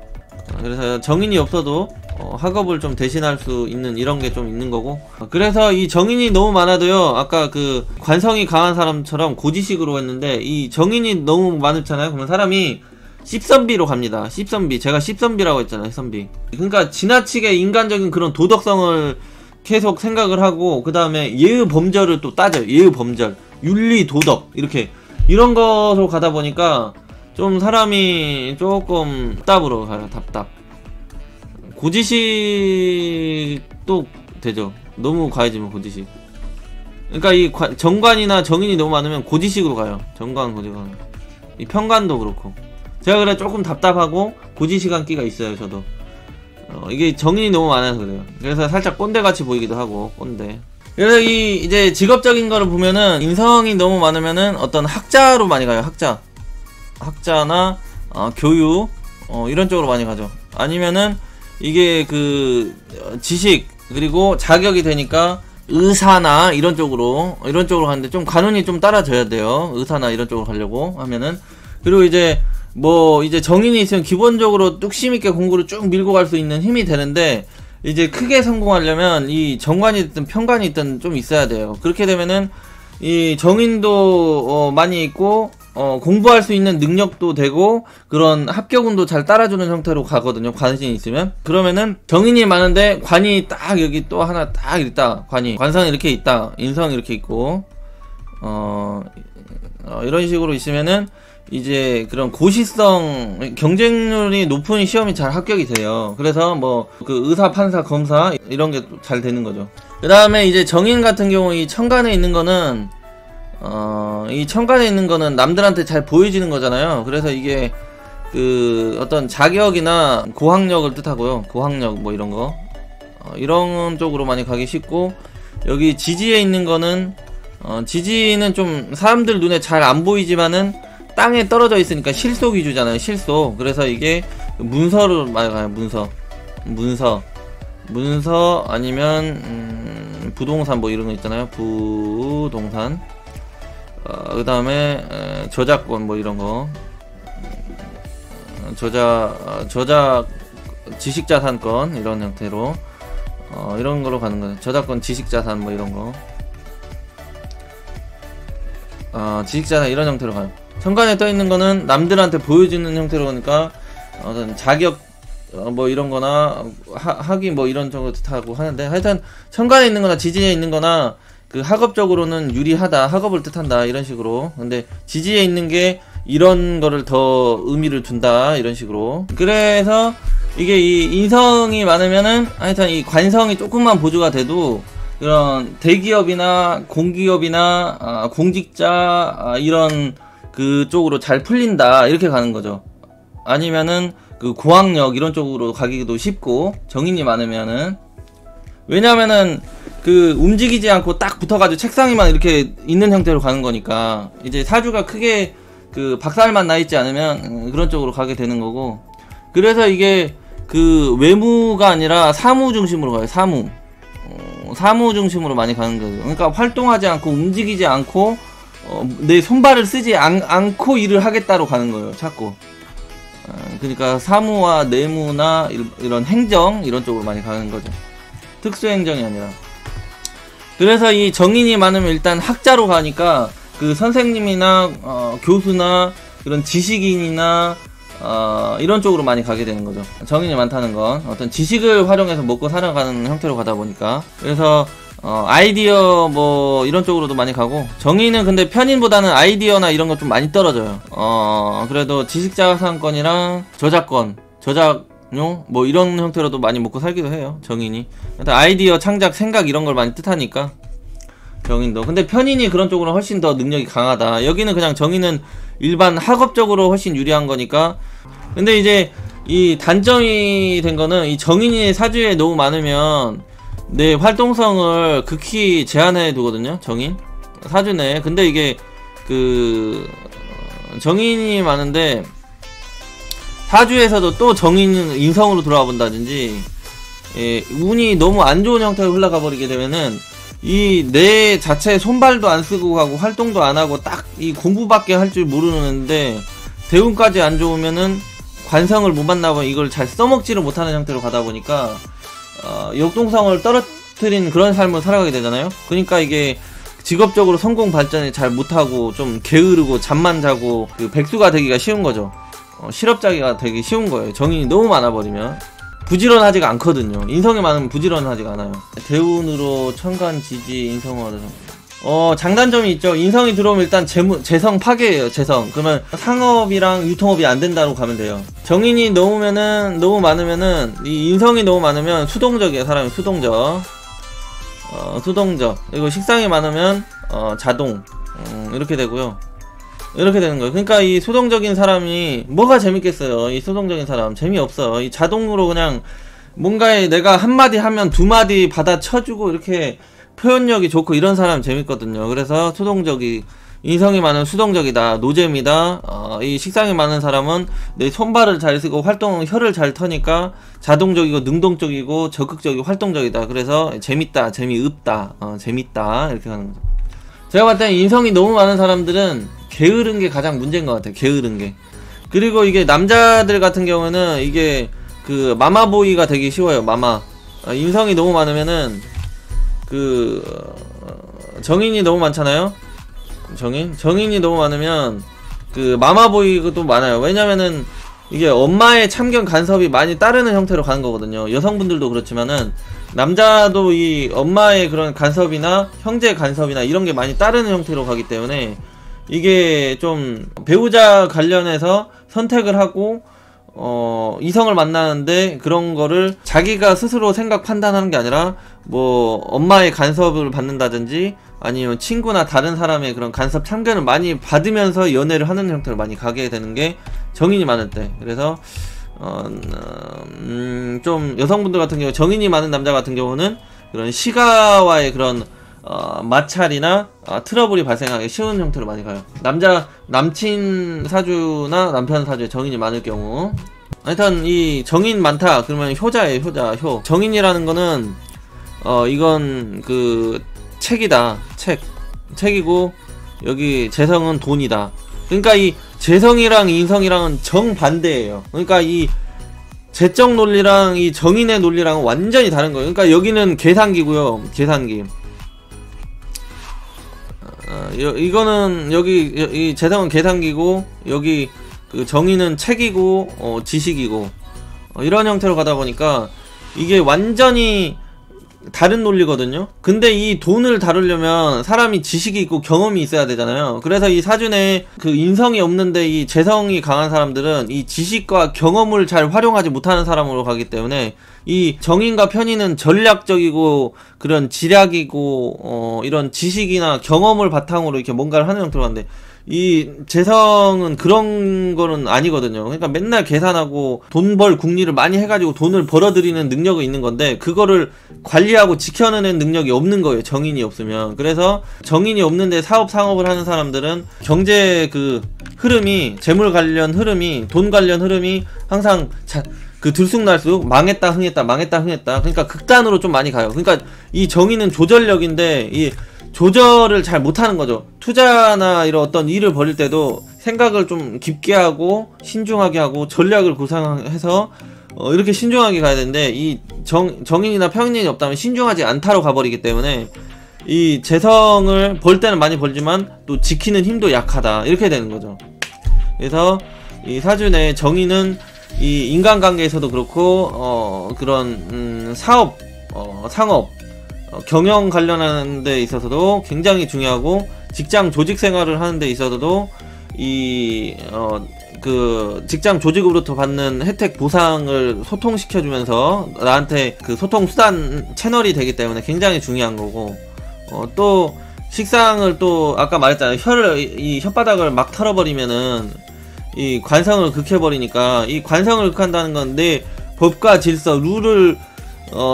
그래서 정인이 없어도 학업을 좀 대신할 수 있는 이런 게 좀 있는 거고. 그래서 이 정인이 너무 많아도요, 아까 그 관성이 강한 사람처럼 고지식으로 했는데 이 정인이 너무 많잖아요. 그러면 사람이 씹선비로 갑니다. 씹선비. 제가 씹선비라고 했잖아요. 씹선비. 그러니까 지나치게 인간적인 그런 도덕성을 계속 생각을 하고 그 다음에 예의 범절을 또 따져요. 예의 범절, 윤리, 도덕 이렇게 이런 것으로 가다 보니까 좀 사람이 조금 답답으로 가요. 답답. 고지식도 되죠. 너무 과해지면 고지식. 그러니까 이 정관이나 정인이 너무 많으면 고지식으로 가요. 정관, 고지관. 이 편관도 그렇고. 제가 그래 조금 답답하고 고지식한 끼가 있어요. 저도. 이게 정인이 너무 많아서 그래요. 그래서 살짝 꼰대같이 보이기도 하고, 꼰대. 그래서 이제 직업적인 거를 보면은 인성이 너무 많으면은 어떤 학자로 많이 가요. 학자나 교육 이런 쪽으로 많이 가죠. 아니면은 이게 그 지식 그리고 자격이 되니까 의사나 이런 쪽으로 가는데 좀 관운이 좀 따라줘야 돼요. 의사나 이런 쪽으로 가려고 하면은. 그리고 이제 뭐 이제 정인이 있으면 기본적으로 뚝심 있게 공부를 쭉 밀고 갈 수 있는 힘이 되는데, 이제 크게 성공하려면 이 정관이 있든 편관이 있든 좀 있어야 돼요. 그렇게 되면은 이 정인도 많이 있고 공부할 수 있는 능력도 되고 그런 합격운도 잘 따라주는 형태로 가거든요. 관신이 있으면. 그러면은 정인이 많은데 관이 딱 여기 또 하나 딱 있다. 관성이 이렇게 있다. 인성이 이렇게 있고 이런 식으로 있으면은 이제 그런 고시성 경쟁률이 높은 시험이 잘 합격이 돼요. 그래서 뭐 그 의사, 판사, 검사 이런 게 잘 되는 거죠. 그 다음에 이제 정인 같은 경우 이 천간에 있는 거는 이 천간에 있는 거는 남들한테 잘 보여지는 거잖아요. 그래서 이게 그 어떤 자격이나 고학력을 뜻하고요. 고학력 뭐 이런 거 이런 쪽으로 많이 가기 쉽고, 여기 지지에 있는 거는 지지는 좀 사람들 눈에 잘 안 보이지만은 땅에 떨어져 있으니까 실속 위주잖아요. 실속. 그래서 이게 문서로 많이 가요. 문서 아니면 부동산 뭐 이런 거 있잖아요. 부동산. 그 다음에 저작권 뭐 이런 거, 저작 지식자산권 이런 형태로 이런 거로 가는 거예요. 저작권 지식자산 뭐 이런 거, 지식자산 이런 형태로 가요. 천간에 떠 있는 거는 남들한테 보여주는 형태로 가니까 어떤 자격 뭐 이런 거나 학위 뭐 이런 정도 뜻하고 하는데, 하여튼 천간에 있는 거나 지지에 있는 거나 그 학업적으로는 유리하다, 학업을 뜻한다 이런 식으로. 근데 지지에 있는 게 이런 거를 더 의미를 둔다 이런 식으로. 그래서 이게 이 인성이 많으면은 하여튼 이 관성이 조금만 보조가 돼도 그런 대기업이나 공기업이나 공직자 이런 그쪽으로 잘 풀린다 이렇게 가는 거죠. 아니면은 그 고학력 이런 쪽으로 가기도 쉽고, 정인이 많으면은. 왜냐면은 그 움직이지 않고 딱 붙어가지고 책상에만 이렇게 있는 형태로 가는 거니까, 이제 사주가 크게 그 박살만 나 있지 않으면 그런 쪽으로 가게 되는 거고. 그래서 이게 그 외무가 아니라 사무 중심으로 가요. 사무 중심으로 많이 가는 거예요. 그러니까 활동하지 않고 움직이지 않고 내 손발을 쓰지 않고 일을 하겠다로 가는 거예요. 자꾸. 그러니까 사무와 내무나 이런 행정 이런 쪽으로 많이 가는 거죠. 특수행정이 아니라. 그래서 이 정인이 많으면 일단 학자로 가니까 그 선생님이나 교수나 이런 지식인이나 이런 쪽으로 많이 가게 되는 거죠. 정인이 많다는 건 어떤 지식을 활용해서 먹고 살아가는 형태로 가다 보니까. 그래서 아이디어 뭐 이런 쪽으로도 많이 가고, 정인은 근데 편인보다는 아이디어나 이런 거 좀 많이 떨어져요. 그래도 지식자산권이랑 저작권, 저작용 뭐 이런 형태로도 많이 먹고 살기도 해요. 정인이. 일단 아이디어, 창작, 생각 이런 걸 많이 뜻하니까 정인도. 근데 편인이 그런 쪽으로 훨씬 더 능력이 강하다. 여기는 그냥 정인은 일반 학업적으로 훨씬 유리한 거니까. 근데 이제 이 단점이 된 거는 이 정인이 사주에 너무 많으면 내 활동성을 극히 제한해 두거든요. 정인 사주 내에. 근데 이게 그 정인이 많은데 사주에서도 또 정인은 인성으로 돌아와 본다든지, 운이 너무 안 좋은 형태로 흘러가 버리게 되면은 이 내 자체 손발도 안 쓰고 가고 활동도 안 하고 딱 이 공부밖에 할 줄 모르는데 대운까지 안 좋으면은 관성을 못 만나면 이걸 잘 써먹지를 못하는 형태로 가다 보니까 역동성을 떨어뜨린 그런 삶을 살아가게 되잖아요. 그러니까 이게 직업적으로 성공 발전을 잘 못하고 좀 게으르고 잠만 자고 그 백수가 되기가 쉬운 거죠. 실업자가 되기 쉬운 거예요. 정인이 너무 많아버리면. 부지런하지가 않거든요. 인성이 많으면 부지런하지가 않아요. 대운으로 천간, 지지, 인성을 장단점이 있죠. 인성이 들어오면 일단 재성 파괴예요. 재성. 그러면 상업이랑 유통업이 안 된다고 가면 돼요. 정인이 너무 많으면은 이 인성이 너무 많으면 수동적이에요. 사람이 수동적. 그리고 식상이 많으면 자동. 이렇게 되고요. 이렇게 되는 거예요. 그러니까 이 수동적인 사람이 뭐가 재밌겠어요. 이 수동적인 사람 재미없어요. 이 자동으로 그냥 뭔가에 내가 한마디 하면 두마디 받아쳐주고 이렇게 표현력이 좋고 이런 사람 재밌거든요. 그래서 수동적이 인성이 많은 수동적이다, 노잼이다. 이 식상이 많은 사람은 내 손발을 잘 쓰고 혀를 잘 터니까 자동적이고 능동적이고 적극적이고 활동적이다. 그래서 재밌다, 재미없다, 재밌다 이렇게 하는 거죠. 제가 봤을 때 인성이 너무 많은 사람들은 게으른 게 가장 문제인 것 같아요. 게으른 게. 그리고 이게 남자들 같은 경우는 이게 그 마마보이가 되기 쉬워요. 마마. 인성이 너무 많으면은 정인이 너무 많잖아요. 정인이 너무 많으면 그 마마보이도 많아요. 왜냐면은 이게 엄마의 참견 간섭이 많이 따르는 형태로 가는 거거든요. 여성분들도 그렇지만은 남자도 이 엄마의 그런 간섭이나 형제 간섭이나 이런 게 많이 따르는 형태로 가기 때문에 이게 좀 배우자 관련해서 선택을 하고 이성을 만나는데 그런 거를 자기가 스스로 생각 판단하는 게 아니라 뭐 엄마의 간섭을 받는다든지 아니면 친구나 다른 사람의 그런 간섭 참견을 많이 받으면서 연애를 하는 형태로 많이 가게 되는 게 정인이 많을 때. 그래서 좀 여성분들 같은 경우 정인이 많은 남자 같은 경우는 그런 시가와의 그런 마찰이나 트러블이 발생하기 쉬운 형태로 많이 가요. 남친 사주나 남편 사주에 정인이 많을 경우. 하여튼 이 정인 많다 그러면 효자예요. 효. 정인이라는 거는 이건 그 책이다. 책이고 여기 재성은 돈이다. 그러니까 이 재성이랑 인성이랑은 정반대예요. 그러니까 이 재적 논리랑 이 정인의 논리랑은 완전히 다른 거예요. 그러니까 여기는 계산기고요. 계산기. 이거는 이 재성은 계산기고 여기 그 정의는 책이고 지식이고 이런 형태로 가다 보니까 이게 완전히 다른 논리거든요. 근데 이 돈을 다루려면 사람이 지식이 있고 경험이 있어야 되잖아요. 그래서 이 사준에 그 인성이 없는데 이 재성이 강한 사람들은 이 지식과 경험을 잘 활용하지 못하는 사람으로 가기 때문에 이 정인과 편인은 전략적이고 그런 지략이고 이런 지식이나 경험을 바탕으로 이렇게 뭔가를 하는 형태로 가는데 이 재성은 그런 거는 아니거든요. 그러니까 맨날 계산하고 돈 벌 궁리를 많이 해가지고 돈을 벌어들이는 능력이 있는 건데 그거를 관리하고 지켜내는 능력이 없는 거예요. 정인이 없으면. 그래서 정인이 없는데 상업을 하는 사람들은 경제 그 흐름이 재물 관련 흐름이 돈 관련 흐름이 항상 그 들쑥날쑥 망했다 흥했다 그러니까 극단으로 좀 많이 가요. 그러니까 이 정의는 조절력인데 이 조절을 잘 못하는 거죠. 투자나 이런 어떤 일을 벌일 때도 생각을 좀 깊게 하고 신중하게 하고 전략을 구상해서 이렇게 신중하게 가야 되는데 이 정인이나 편인이 없다면 신중하지 않다로 가버리기 때문에 이 재성을 벌 때는 많이 벌지만 또 지키는 힘도 약하다 이렇게 되는 거죠. 그래서 이 사주의 정인은 이 인간관계에서도 그렇고 그런 사업 상업 경영 관련하는 데 있어서도 굉장히 중요하고 직장 조직 생활을 하는 데 있어서도 그 직장 조직으로부터 받는 혜택 보상을 소통시켜주면서 나한테 그 소통 수단 채널이 되기 때문에 굉장히 중요한 거고 또 식상을 또 아까 말했잖아요. 이 혓바닥을 막 털어버리면은 이 관성을 극해버리니까 이 관성을 극한다는 건 내 법과 질서 룰을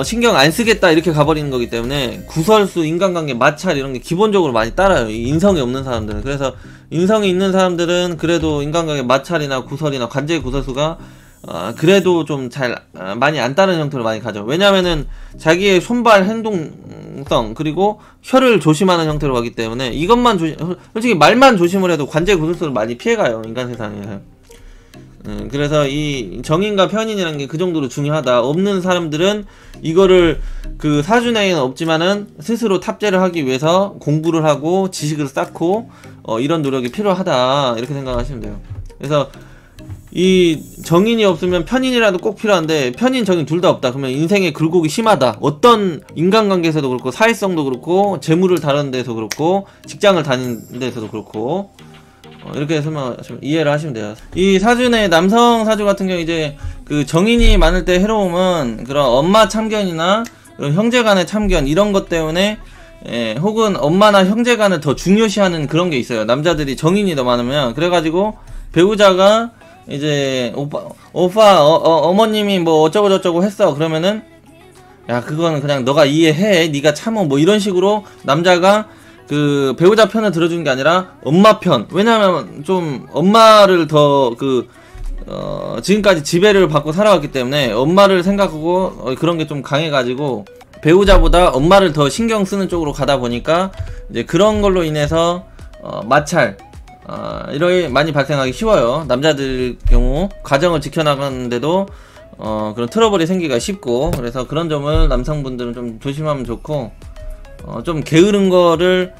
신경 안 쓰겠다 이렇게 가버리는 거기 때문에 구설수, 인간관계, 마찰 이런 게 기본적으로 많이 따라요. 이 인성이 없는 사람들은. 그래서 인성이 있는 사람들은 그래도 인간관계 마찰이나 구설이나 관제의 구설수가 그래도 좀 잘 많이 안 따르는 형태로 많이 가죠. 왜냐면은 자기의 손발 행동성 그리고 혀를 조심하는 형태로 가기 때문에 이것만 솔직히 말만 조심을 해도 관제의 구설수를 많이 피해가요. 인간 세상에서. 그래서 이 정인과 편인이라는 게 그 정도로 중요하다. 없는 사람들은 이거를 그 사주내에는 없지만은 스스로 탑재를 하기 위해서 공부를 하고 지식을 쌓고 이런 노력이 필요하다 이렇게 생각하시면 돼요. 그래서 이 정인이 없으면 편인이라도 꼭 필요한데 편인 정인 둘 다 없다 그러면 인생의 굴곡이 심하다. 어떤 인간관계에서도 그렇고 사회성도 그렇고 재물을 다루는 데서 그렇고 직장을 다니는 데서도 그렇고 이렇게 이해를 하시면 돼요. 이 사주의 남성 사주 같은 경우 이제 그 정인이 많을 때 해로움은 그런 엄마 참견이나 그런 형제 간의 참견 이런 것 때문에 혹은 엄마나 형제 간을 더 중요시하는 그런 게 있어요. 남자들이 정인이 더 많으면 그래가지고 배우자가 이제 오빠 어머님이 뭐 어쩌고 저쩌고 했어 그러면은 야 그거는 그냥 너가 이해해 네가 참어 뭐 이런 식으로 남자가 그 배우자 편을 들어주는 게 아니라 엄마 편. 왜냐하면 좀 엄마를 더 지금까지 지배를 받고 살아왔기 때문에 엄마를 생각하고 그런 게 좀 강해가지고 배우자보다 엄마를 더 신경 쓰는 쪽으로 가다 보니까 이제 그런 걸로 인해서 마찰 이런 게 많이 발생하기 쉬워요. 남자들 경우 가정을 지켜나가는데도 그런 트러블이 생기기가 쉽고, 그래서 그런 점을 남성분들은 좀 조심하면 좋고, 좀 게으른 거를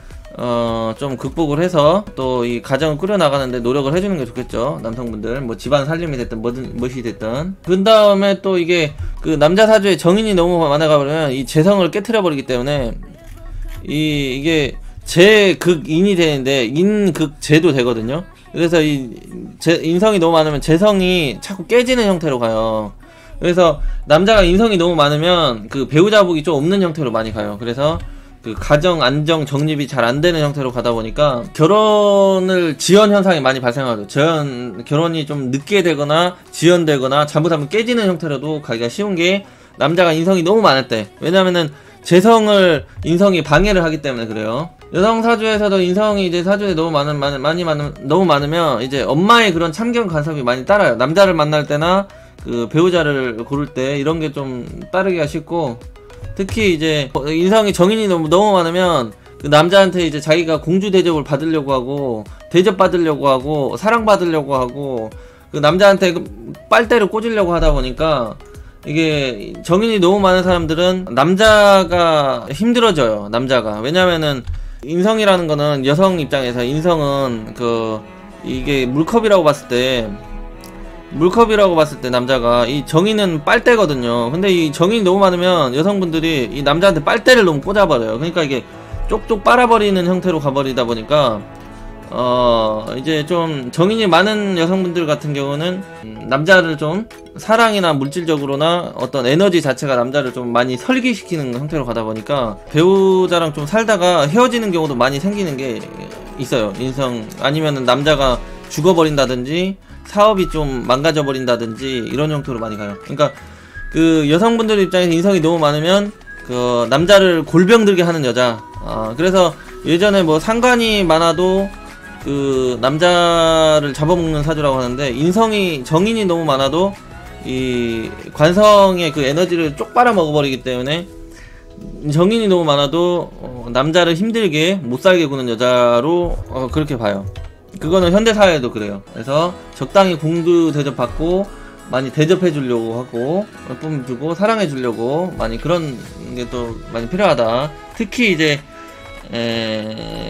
좀 극복을 해서 또 이 가정을 꾸려나가는데 노력을 해주는 게 좋겠죠. 남성분들 뭐 집안 살림이 됐든 무엇이 됐든. 그 다음에 또 이게 그 남자 사주에 정인이 너무 많아가버리면 이 재성을 깨트려 버리기 때문에 이게 재극인이 되는데 인극재도 되거든요. 그래서 이 인성이 너무 많으면 재성이 자꾸 깨지는 형태로 가요. 그래서 남자가 인성이 너무 많으면 그 배우자복이 좀 없는 형태로 많이 가요. 그래서 그 가정 안정 정립이 잘 안 되는 형태로 가다 보니까 결혼을 지연 현상이 많이 발생하죠. 결혼이 좀 늦게 되거나 지연되거나 잘못하면 깨지는 형태로도 가기가 쉬운 게 남자가 인성이 너무 많을 때. 왜냐면은 재성을 인성이 방해를 하기 때문에 그래요. 여성 사주에서도 인성이 이제 사주에 너무 너무 많으면 이제 엄마의 그런 참견 간섭이 많이 따라요. 남자를 만날 때나 그 배우자를 고를 때 이런 게 좀 따르기가 쉽고, 특히 이제 인성이 정인이 너무 많으면 그 남자한테 이제 자기가 공주 대접을 받으려고 하고 대접받으려고 하고 사랑받으려고 하고 그 남자한테 빨대를 꽂으려고 하다 보니까 이게 정인이 너무 많은 사람들은 남자가 힘들어져요. 남자가. 왜냐면은 인성이라는 거는 여성 입장에서 인성은 이게 물컵이라고 봤을 때 남자가 이 정의는 빨대거든요. 근데 이 정의는 너무 많으면 여성분들이 이 남자한테 빨대를 너무 꽂아버려요. 그러니까 이게 쪽쪽 빨아버리는 형태로 가버리다 보니까 이제 좀 정인이 많은 여성분들 같은 경우는 남자를 좀 사랑이나 물질적으로나 어떤 에너지 자체가 남자를 좀 많이 설기시키는 형태로 가다 보니까 배우자랑 좀 살다가 헤어지는 경우도 많이 생기는 게 있어요. 인성 아니면은 남자가 죽어버린다든지 사업이 좀 망가져 버린다든지 이런 형태로 많이 가요. 그러니까 그 여성분들 입장에서 인성이 너무 많으면 그 남자를 골병들게 하는 여자. 그래서 예전에 뭐 상관이 많아도 그 남자를 잡아먹는 사주라고 하는데, 정인이 너무 많아도 이 관성의 그 에너지를 쪽 빨아 먹어버리기 때문에 정인이 너무 많아도 남자를 힘들게 못살게 구는 여자로 그렇게 봐요. 그거는 현대사회도 그래요. 그래서 적당히 공주 대접받고 많이 대접해 주려고 하고 뿜 주고 사랑해 주려고 많이 그런 게 또 많이 필요하다. 특히 이제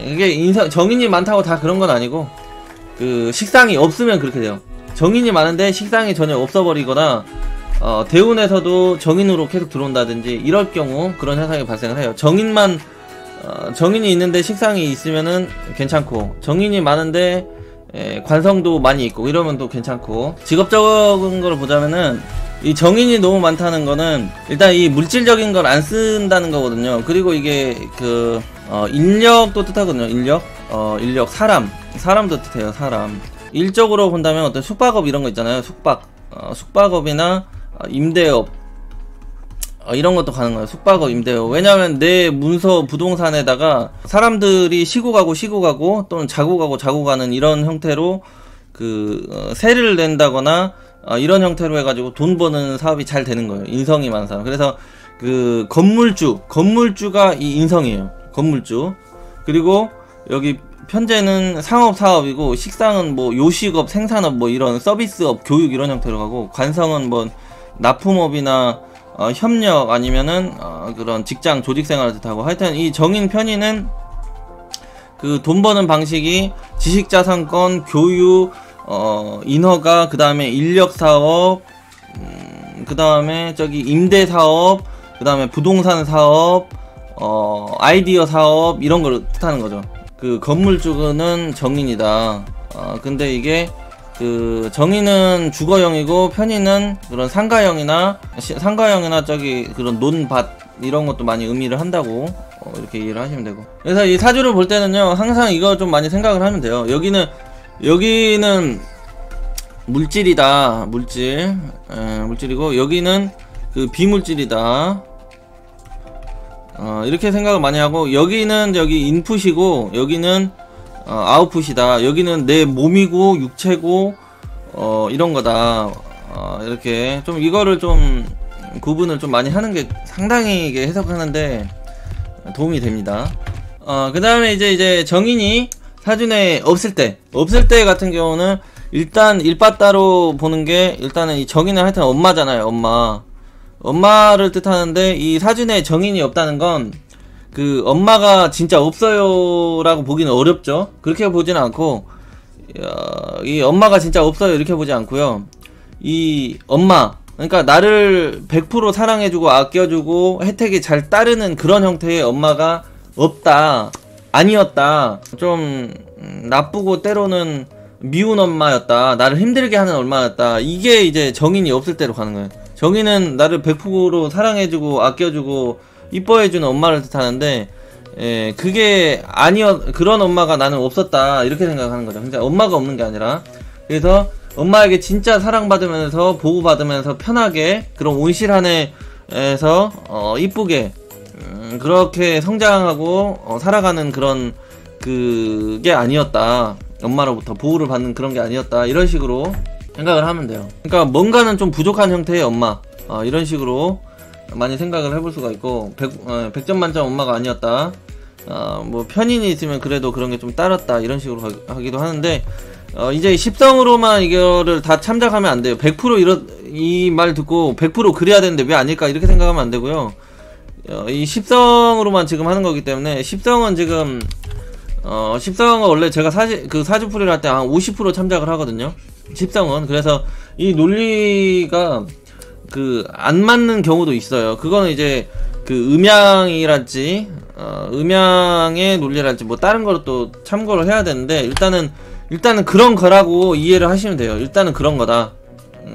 이게 정인이 많다고 다 그런 건 아니고 그 식상이 없으면 그렇게 돼요. 정인이 많은데 식상이 전혀 없어버리거나 대운에서도 정인으로 계속 들어온다든지 이럴 경우 그런 현상이 발생을 해요. 정인이 있는데 식상이 있으면은 괜찮고, 정인이 많은데 관성도 많이 있고 이러면 또 괜찮고. 직업적인 걸 보자면은 이 정인이 너무 많다는 거는 일단 이 물질적인 걸 안 쓴다는 거거든요. 그리고 이게 인력도 뜻하거든요. 인력 사람도 뜻해요. 사람. 일적으로 본다면 어떤 숙박업 이런 거 있잖아요. 숙박업이나 임대업 이런 것도 가는 거예요. 숙박업, 임대업. 왜냐면 내 문서 부동산에다가 사람들이 쉬고 가고 또는 자고 가는 이런 형태로 세를 낸다거나 이런 형태로 해가지고 돈 버는 사업이 잘 되는 거예요. 인성이 많은 사람. 그래서 그 건물주가 이 인성이에요. 건물주. 그리고 여기 편제는 상업사업이고, 식상은 뭐 요식업, 생산업, 뭐 이런 서비스업, 교육 이런 형태로 가고, 관성은 뭐 납품업이나 협력 아니면은 그런 직장 조직생활을 뜻하고, 하여튼 이 정인 편의는 그 돈 버는 방식이 지식자산권, 교육, 인허가, 그 다음에 인력사업, 그 다음에 임대사업, 그 다음에 부동산 사업, 아이디어 사업 이런 걸 뜻하는 거죠. 그 건물주는 정인이다. 근데 이게 그 정인은 주거형이고 편의는 그런 상가형이나 그런 논밭 이런 것도 많이 의미를 한다고 이렇게 이해를 하시면 되고. 그래서 이 사주를 볼 때는요, 항상 이거 좀 많이 생각을 하면 돼요. 여기는 물질이다. 물질이고, 여기는 그 비물질이다. 이렇게 생각을 많이 하고, 여기는 여기 인풋이고 여기는 아웃풋이다. 여기는 내 몸이고 육체고 이런 거다. 이렇게 좀 이거를 좀 구분을 좀 많이 하는 게 상당히 이게 해석하는데 도움이 됩니다. 그 다음에 이제 정인이 사준에 없을 때 같은 경우는 일단 일바따로 보는 게, 일단은 이 정인은 하여튼 엄마잖아요. 엄마를 뜻하는데, 이 사준에 정인이 없다는 건 그 엄마가 진짜 없어요 라고 보기는 어렵죠. 그렇게 보지는 않고, 이 엄마가 진짜 없어요 이렇게 보지 않고요, 이 엄마, 그러니까 나를 100% 사랑해주고 아껴주고 혜택이 잘 따르는 그런 형태의 엄마가 없다, 아니었다, 좀 나쁘고 때로는 미운 엄마였다, 나를 힘들게 하는 엄마였다, 이게 이제 정인이 없을 때로 가는 거예요. 정인은 나를 100% 사랑해주고 아껴주고 이뻐해주는 엄마를 뜻하는데, 그게 그런 엄마가 나는 없었다 이렇게 생각하는 거죠. 진짜 엄마가 없는 게 아니라, 그래서 엄마에게 진짜 사랑받으면서 보호받으면서 편하게 그런 온실한 애에서 이쁘게 그렇게 성장하고 살아가는 그런 그게 아니었다, 엄마로부터 보호를 받는 그런 게 아니었다, 이런 식으로 생각을 하면 돼요. 그러니까 뭔가는 좀 부족한 형태의 엄마, 이런 식으로 많이 생각을 해볼 수가 있고, 100점 만점 엄마가 아니었다, 뭐 편인이 있으면 그래도 그런 게 좀 따랐다, 이런 식으로 하기도 하는데, 이제 십성으로만 이거를 다 참작하면 안 돼요. 100% 이 말 듣고 100% 그래야 되는데 왜 아닐까 이렇게 생각하면 안 되고요. 이 십성으로만 지금 하는 거기 때문에, 십성은 지금 십성은 원래 제가 사주풀이를 할 때 한 50% 참작을 하거든요, 십성은. 그래서 이 논리가 안 맞는 경우도 있어요. 그거는 이제 음양이랄지 음양의 논리랄지 뭐 다른 거로 또 참고를 해야 되는데, 일단은 그런 거라고 이해를 하시면 돼요. 일단은 그런 거다.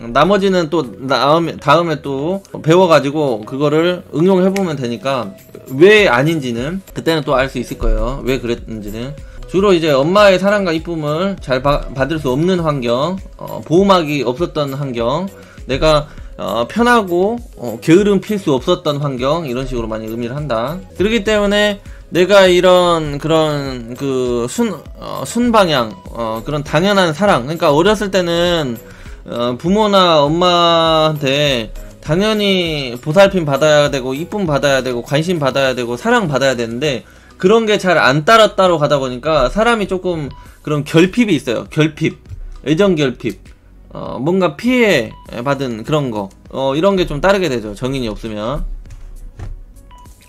나머지는 또 다음에 또 배워가지고 그거를 응용해보면 되니까, 왜 아닌지는 그때는 또 알 수 있을 거예요. 왜 그랬는지는. 주로 이제 엄마의 사랑과 이쁨을 잘 받을 수 없는 환경, 보호막이 없었던 환경, 내가 편하고 게으름 필 수 없었던 환경, 이런 식으로 많이 의미를 한다. 그렇기 때문에 내가 이런 그런 순방향, 그런 당연한 사랑, 그러니까 어렸을 때는 부모나 엄마한테 당연히 보살핌 받아야 되고 이쁨 받아야 되고 관심 받아야 되고 사랑 받아야 되는데, 그런 게 잘 안 따로 가다 보니까 사람이 조금 그런 결핍이 있어요. 애정 결핍, 뭔가 피해 받은 그런 거, 이런 게 좀 따르게 되죠. 정인이 없으면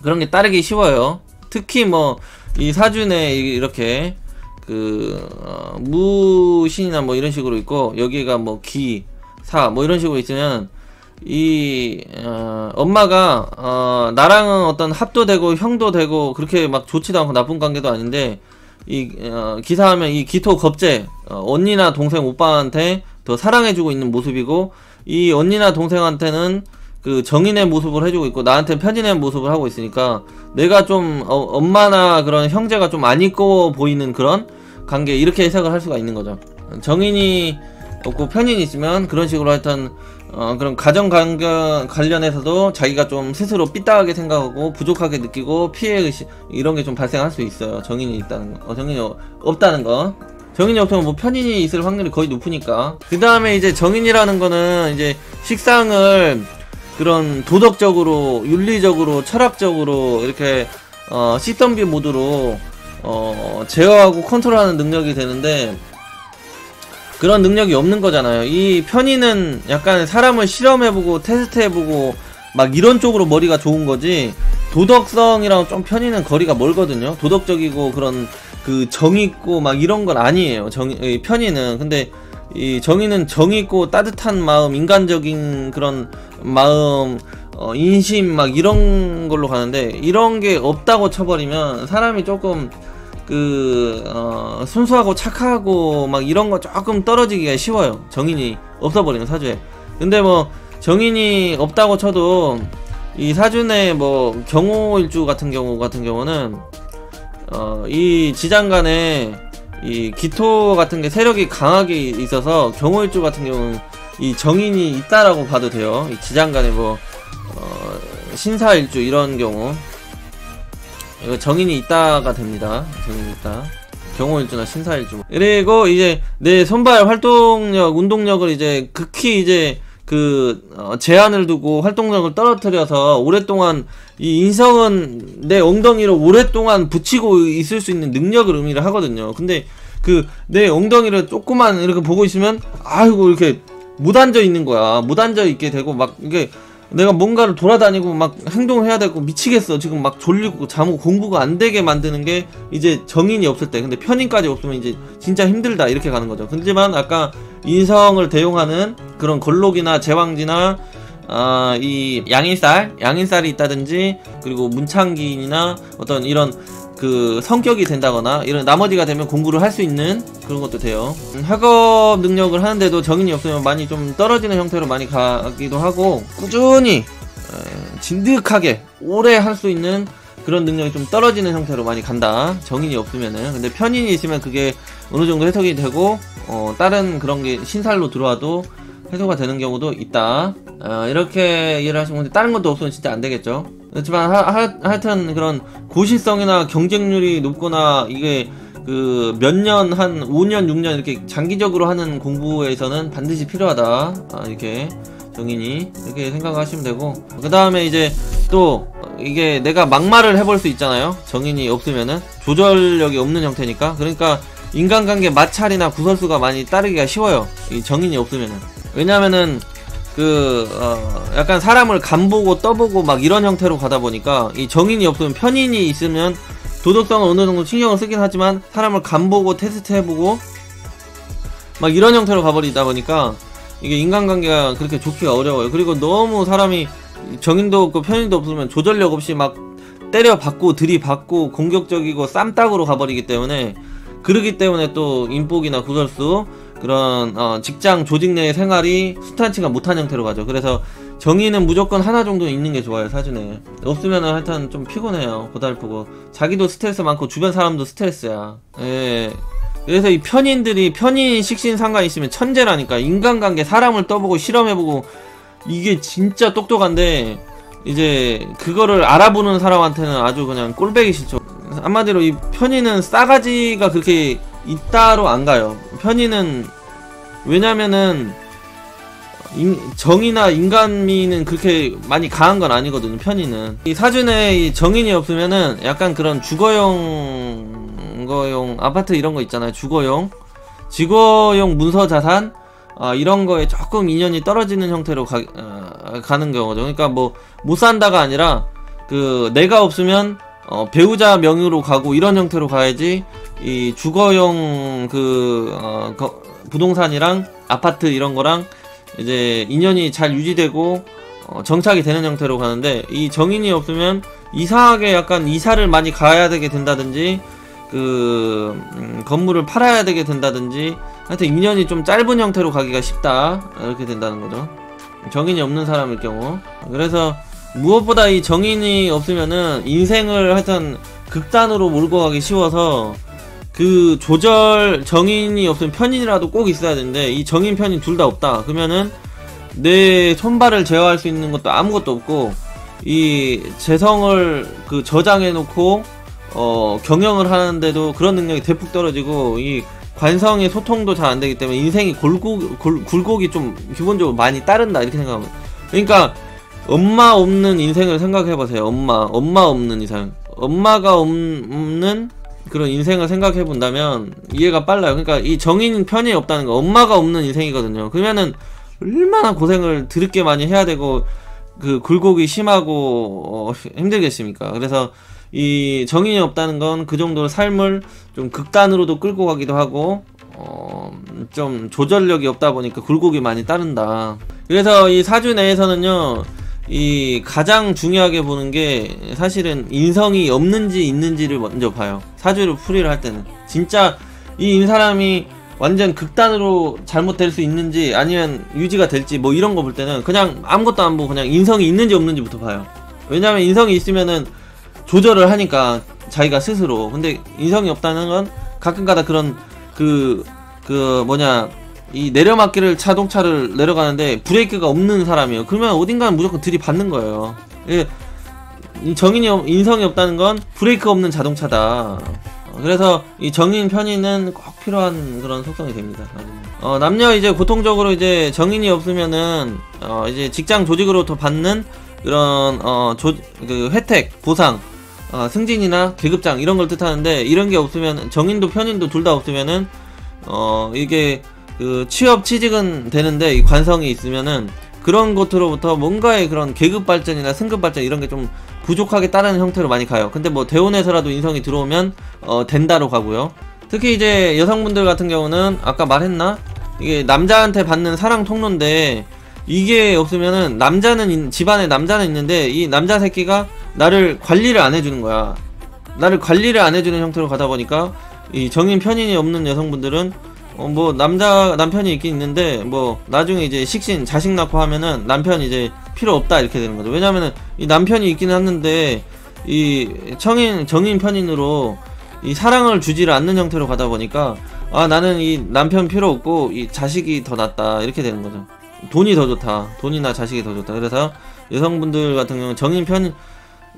그런 게 따르기 쉬워요. 특히 뭐 이 사준에 이렇게 무신이나 뭐 이런 식으로 있고, 여기가 뭐 기, 사 뭐 이런 식으로 있으면, 이 엄마가 나랑은 어떤 합도 되고 형도 되고 그렇게 막 좋지도 않고 나쁜 관계도 아닌데, 이 기사하면 이 기토 겁재, 언니나 동생 오빠한테 더 사랑해주고 있는 모습이고, 이 언니나 동생한테는 그 정인의 모습을 해주고 있고 나한테 편인의 모습을 하고 있으니까, 내가 좀 엄마나 그런 형제가 좀 안 이뻐 보이는 그런 관계, 이렇게 해석을 할 수가 있는 거죠. 정인이 없고 편인이 있으면 그런 식으로 하여튼 그런 가정 관련해서도 자기가 좀 스스로 삐딱하게 생각하고 부족하게 느끼고 피해의식, 이런 게 좀 발생할 수 있어요. 정인이 있다는 거, 정인이 없다는 거. 정인이 없으면 뭐 편인이 있을 확률이 거의 높으니까. 그 다음에 이제 정인이라는 거는 이제 식상을 그런 도덕적으로, 윤리적으로, 철학적으로 이렇게 C.B 모드로 제어하고 컨트롤하는 능력이 되는데, 그런 능력이 없는 거잖아요. 이 편인은 약간 사람을 실험해보고 테스트해보고 막 이런 쪽으로 머리가 좋은 거지, 도덕성이랑 좀 편인은 거리가 멀거든요. 도덕적이고 그런 정있고 막 이런 건 아니에요, 편인은. 근데 이 정의는 정있고 따뜻한 마음, 인간적인 그런 마음, 인심 막 이런 걸로 가는데, 이런 게 없다고 쳐버리면 사람이 조금 순수하고 착하고 막 이런 거 조금 떨어지기가 쉬워요. 정인이 없어버리면 사주에. 근데 뭐 정인이 없다고 쳐도 이 사준의 뭐 경호일주 같은 경우는 이 지장간에 이 기토 같은 게 세력이 강하게 있어서 경호일주 같은 경우는 이 정인이 있다라고 봐도 돼요. 이 지장간에 뭐 신사일주 이런 경우, 이거 정인이 있다가 됩니다. 정인이 있다. 경호일주나 신사일주. 그리고 이제 내 손발 활동력, 운동력을 이제 극히 이제 제한을 두고 활동력을 떨어뜨려서 오랫동안 이 인성은 내 엉덩이로 오랫동안 붙이고 있을 수 있는 능력을 의미를 하거든요. 근데 내 엉덩이를 조그만 이렇게 보고 있으면 아이고 이렇게 못 앉아 있는 거야. 못 앉아 있게 되고 막 이게 내가 뭔가를 돌아다니고 막 행동을 해야 되고 미치겠어. 지금 막 졸리고 자고 공부가 안 되게 만드는 게 이제 정인이 없을 때. 근데 편인까지 없으면 이제 진짜 힘들다 이렇게 가는 거죠. 하지만 아까 인성을 대용하는 그런 걸록이나 제왕지나 이 양인살이 있다든지 그리고 문창기인이나 어떤 이런 성격이 된다거나 이런 나머지가 되면 공부를 할 수 있는 그런 것도 돼요. 학업 능력을 하는데도 정인이 없으면 많이 좀 떨어지는 형태로 많이 가기도 하고 꾸준히 진득하게 오래 할 수 있는 그런 능력이 좀 떨어지는 형태로 많이 간다. 정인이 없으면은. 근데 편인이 있으면 그게 어느 정도 해석이 되고 다른 그런 게 신살로 들어와도 해소가 되는 경우도 있다. 이렇게 이해를 하시면 근데 다른 것도 없으면 진짜 안 되겠죠. 그렇지만 하여튼 그런 고시성이나 경쟁률이 높거나 이게 몇 년, 한 5년, 6년 이렇게 장기적으로 하는 공부에서는 반드시 필요하다. 이렇게 정인이 이렇게 생각하시면 되고, 그 다음에 이제 또 이게 내가 막말을 해볼 수 있잖아요. 정인이 없으면은 조절력이 없는 형태니까. 그러니까 인간관계 마찰이나 구설수가 많이 따르기가 쉬워요. 이 정인이 없으면은. 왜냐면은 약간 사람을 간보고 떠보고 막 이런 형태로 가다 보니까 이 정인이 없으면 편인이 있으면 도덕성은 어느 정도 신경을 쓰긴 하지만 사람을 간보고 테스트 해보고 막 이런 형태로 가버리다 보니까 이게 인간관계가 그렇게 좋기가 어려워요. 그리고 너무 사람이 정인도 없고 편인도 없으면 조절력 없이 막 때려받고 들이받고 공격적이고 쌈딱으로 가버리기 때문에 그러기 때문에 또 인복이나 구설수 그런 직장 조직 내의 생활이 순탄치가 못한 형태로 가죠. 그래서 정의는 무조건 하나 정도 있는 게 좋아요. 사준에 없으면은 하여튼 좀 피곤해요. 고달프고 자기도 스트레스 많고 주변 사람도 스트레스야. 예. 그래서 이 편인들이 편인 식신상관 있으면 천재라니까. 인간관계 사람을 떠보고 실험해보고 이게 진짜 똑똑한데 이제 그거를 알아보는 사람한테는 아주 그냥 꼴배기 싫죠. 한마디로 이 편인은 싸가지가 그렇게 있다로 안 가요. 편인은 왜냐면은 정이나 인간미는 그렇게 많이 강한 건 아니거든요. 편인은 이 사준에 이 정인이 없으면은 약간 그런 주거용 아파트 이런 거 있잖아요. 주거용 문서 자산 이런 거에 조금 인연이 떨어지는 형태로 가는 경우죠. 그러니까 뭐 못 산다가 아니라 내가 없으면 배우자 명의로 가고 이런 형태로 가야지 이 주거용 부동산이랑 아파트 이런 거랑 이제 인연이 잘 유지되고 정착이 되는 형태로 가는데 이 정인이 없으면 이상하게 약간 이사를 많이 가야 되게 된다든지 건물을 팔아야 되게 된다든지 하여튼 인연이 좀 짧은 형태로 가기가 쉽다 이렇게 된다는 거죠. 정인이 없는 사람일 경우. 그래서 무엇보다 이 정인이 없으면은 인생을 하여튼 극단으로 몰고 가기 쉬워서 정인이 없으면 편인이라도 꼭 있어야 되는데 이 정인 편인 둘 다 없다 그러면은 내 손발을 제어할 수 있는 것도 아무것도 없고 이 재성을 저장해 놓고 경영을 하는데도 그런 능력이 대폭 떨어지고 이 관성의 소통도 잘 안 되기 때문에 인생이 굴곡이 좀 기본적으로 많이 따른다 이렇게 생각하면. 그러니까 엄마 없는 인생을 생각해보세요. 엄마 없는 이상, 엄마가 없는 그런 인생을 생각해본다면 이해가 빨라요. 그러니까 이 정인 편이 없다는 거 엄마가 없는 인생이거든요. 그러면은 얼마나 고생을 드럽게 많이 해야 되고 굴곡이 심하고 힘들겠습니까. 그래서 이 정인이 없다는 건 그 정도로 삶을 좀 극단으로도 끌고 가기도 하고 좀 조절력이 없다 보니까 굴곡이 많이 따른다. 그래서 이 사주 내에서는요 이 가장 중요하게 보는 게 사실은 인성이 없는지 있는지를 먼저 봐요. 사주를 풀이를 할 때는 진짜 이 사람이 완전 극단으로 잘못될 수 있는지 아니면 유지가 될지 뭐 이런 거 볼 때는 그냥 아무것도 안 보고 그냥 인성이 있는지 없는지부터 봐요. 왜냐면 인성이 있으면은 조절을 하니까 자기가 스스로. 근데 인성이 없다는 건 가끔가다 그런 이 내려막기를 자동차를 내려가는데 브레이크가 없는 사람이에요. 그러면 어딘가는 무조건 들이받는 거예요. 인성이 없다는 건 브레이크 없는 자동차다. 그래서 이 정인 편인은 꼭 필요한 그런 속성이 됩니다. 남녀 이제 고통적으로 이제 정인이 없으면은 이제 직장 조직으로부터 받는 그런 그 혜택 보상 승진이나 계급장 이런 걸 뜻하는데, 이런 게 없으면 정인도 편인도 둘 다 없으면은 이게 그 취업 취직은 되는데 이 관성이 있으면은 그런 것으로부터 뭔가의 그런 계급 발전이나 승급 발전 이런 게 좀 부족하게 따르는 형태로 많이 가요. 근데 뭐 대원에서라도 인성이 들어오면 된다로 가고요. 특히 이제 여성분들 같은 경우는 아까 말했나? 이게 남자한테 받는 사랑 통로인데, 이게 없으면은 집안에 남자는 있는데 이 남자 새끼가 나를 관리를 안 해주는 거야. 나를 관리를 안 해주는 형태로 가다 보니까 이 정인 편인이 없는 여성분들은 뭐 남편이 있긴 있는데 뭐 나중에 이제 식신 자식 낳고 하면은 남편 이제 필요 없다 이렇게 되는 거죠. 왜냐면은 이 남편이 있기는 했는데 이 정인 편인으로 이 사랑을 주지를 않는 형태로 가다 보니까 나는 이 남편 필요 없고 이 자식이 더 낫다 이렇게 되는 거죠. 돈이 더 좋다. 돈이나 자식이 더 좋다. 그래서 여성분들 같은 경우는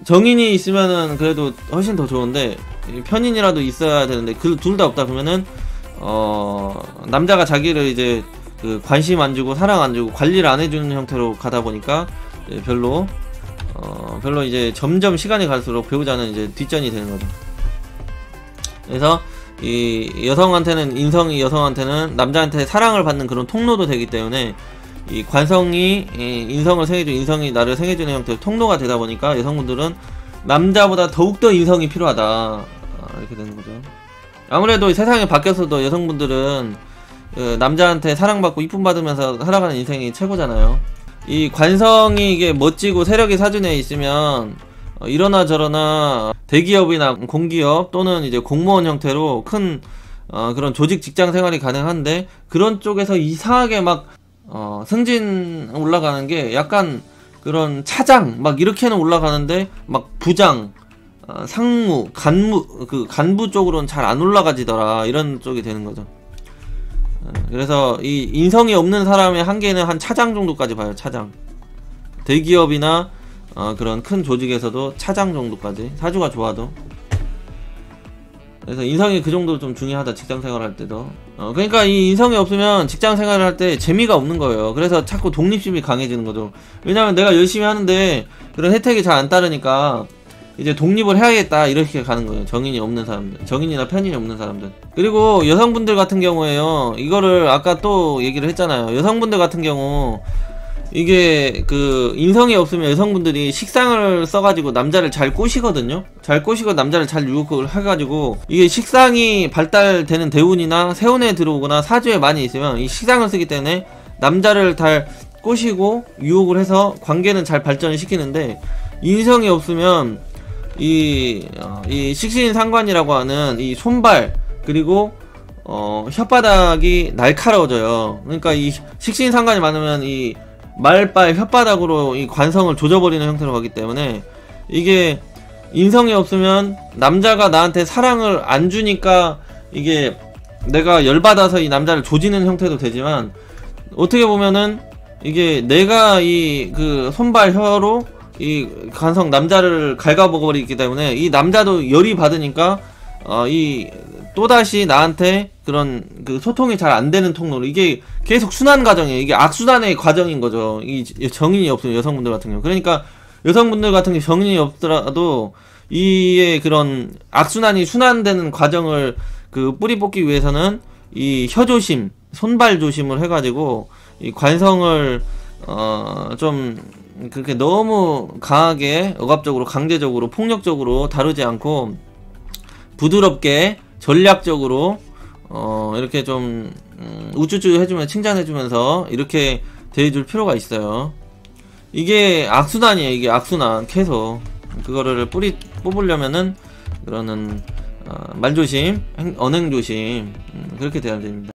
정인이 있으면은 그래도 훨씬 더 좋은데 편인이라도 있어야 되는데 그 둘 다 없다 그러면은 남자가 자기를 이제 그 관심 안 주고 사랑 안 주고 관리를 안 해주는 형태로 가다 보니까 별로 이제 점점 시간이 갈수록 배우자는 이제 뒷전이 되는 거죠. 그래서 이 인성이 여성한테는 남자한테 사랑을 받는 그런 통로도 되기 때문에 이 관성이 인성을 생해주고 인성이 나를 생해주는 형태로 통로가 되다 보니까 여성분들은 남자보다 더욱더 인성이 필요하다 이렇게 되는 거죠. 아무래도 세상이 바뀌어서도 여성분들은 남자한테 사랑받고 이쁨 받으면서 살아가는 인생이 최고잖아요. 이 관성이 이게 멋지고 세력이 사준에 있으면 이러나 저러나 대기업이나 공기업 또는 이제 공무원 형태로 큰 그런 조직 직장 생활이 가능한데, 그런 쪽에서 이상하게 막 승진 올라가는 게 약간 그런 차장 막 이렇게는 올라가는데 막 부장 상무, 간부 쪽으로는 잘 안 올라가지더라 이런 쪽이 되는 거죠. 그래서 이 인성이 없는 사람의 한계는 한 차장 정도까지 봐요. 차장. 대기업이나 그런 큰 조직에서도 차장 정도까지, 사주가 좋아도. 그래서 인성이 그 정도 좀 중요하다, 직장 생활할 때도. 그러니까 이 인성이 없으면 직장 생활을 할 때 재미가 없는 거예요. 그래서 자꾸 독립심이 강해지는 거죠. 왜냐면 내가 열심히 하는데 그런 혜택이 잘 안 따르니까 이제 독립을 해야겠다 이렇게 가는 거예요. 정인이 없는 사람들, 정인이나 편인이 없는 사람들. 그리고 여성분들 같은 경우에요, 이거를 아까 또 얘기를 했잖아요. 여성분들 같은 경우 이게 그 인성이 없으면 여성분들이 식상을 써가지고 남자를 잘 꼬시거든요. 잘 꼬시고 남자를 잘 유혹을 해가지고, 이게 식상이 발달되는 대운이나 세운에 들어오거나 사주에 많이 있으면 이 식상을 쓰기 때문에 남자를 잘 꼬시고 유혹을 해서 관계는 잘 발전을 시키는데, 인성이 없으면 이 식신상관이라고 하는 이 손발 그리고 혓바닥이 날카로워져요. 그러니까 이 식신상관이 많으면 이 말발 혓바닥으로 이 관성을 조져버리는 형태로 가기 때문에, 이게 인성이 없으면 남자가 나한테 사랑을 안 주니까 이게 내가 열받아서 이 남자를 조지는 형태도 되지만, 어떻게 보면은 이게 내가 이 그 손발 혀로 이 관성 남자를 갉아먹어버리기 때문에 이 남자도 열이 받으니까 이 또다시 나한테 그런 그 소통이 잘 안 되는 통로로, 이게 계속 순환 과정이에요. 이게 악순환의 과정인 거죠. 이 정인이 없으면 여성분들 같은 경우. 그러니까 여성분들 같은 경우 정인이 없더라도 이의 그런 악순환이 순환되는 과정을 그 뿌리 뽑기 위해서는 이 혀조심, 손발 조심을 해가지고 이 관성을 좀 그렇게 너무 강하게 억압적으로 강제적으로 폭력적으로 다루지 않고 부드럽게 전략적으로 이렇게 좀 우쭈쭈 해주면 칭찬해주면서 이렇게 대해줄 필요가 있어요. 이게 악순환이에요. 이게 악순환 계속 그거를 뿌리 뽑으려면은 그러는 말조심, 언행조심 그렇게 돼야 됩니다.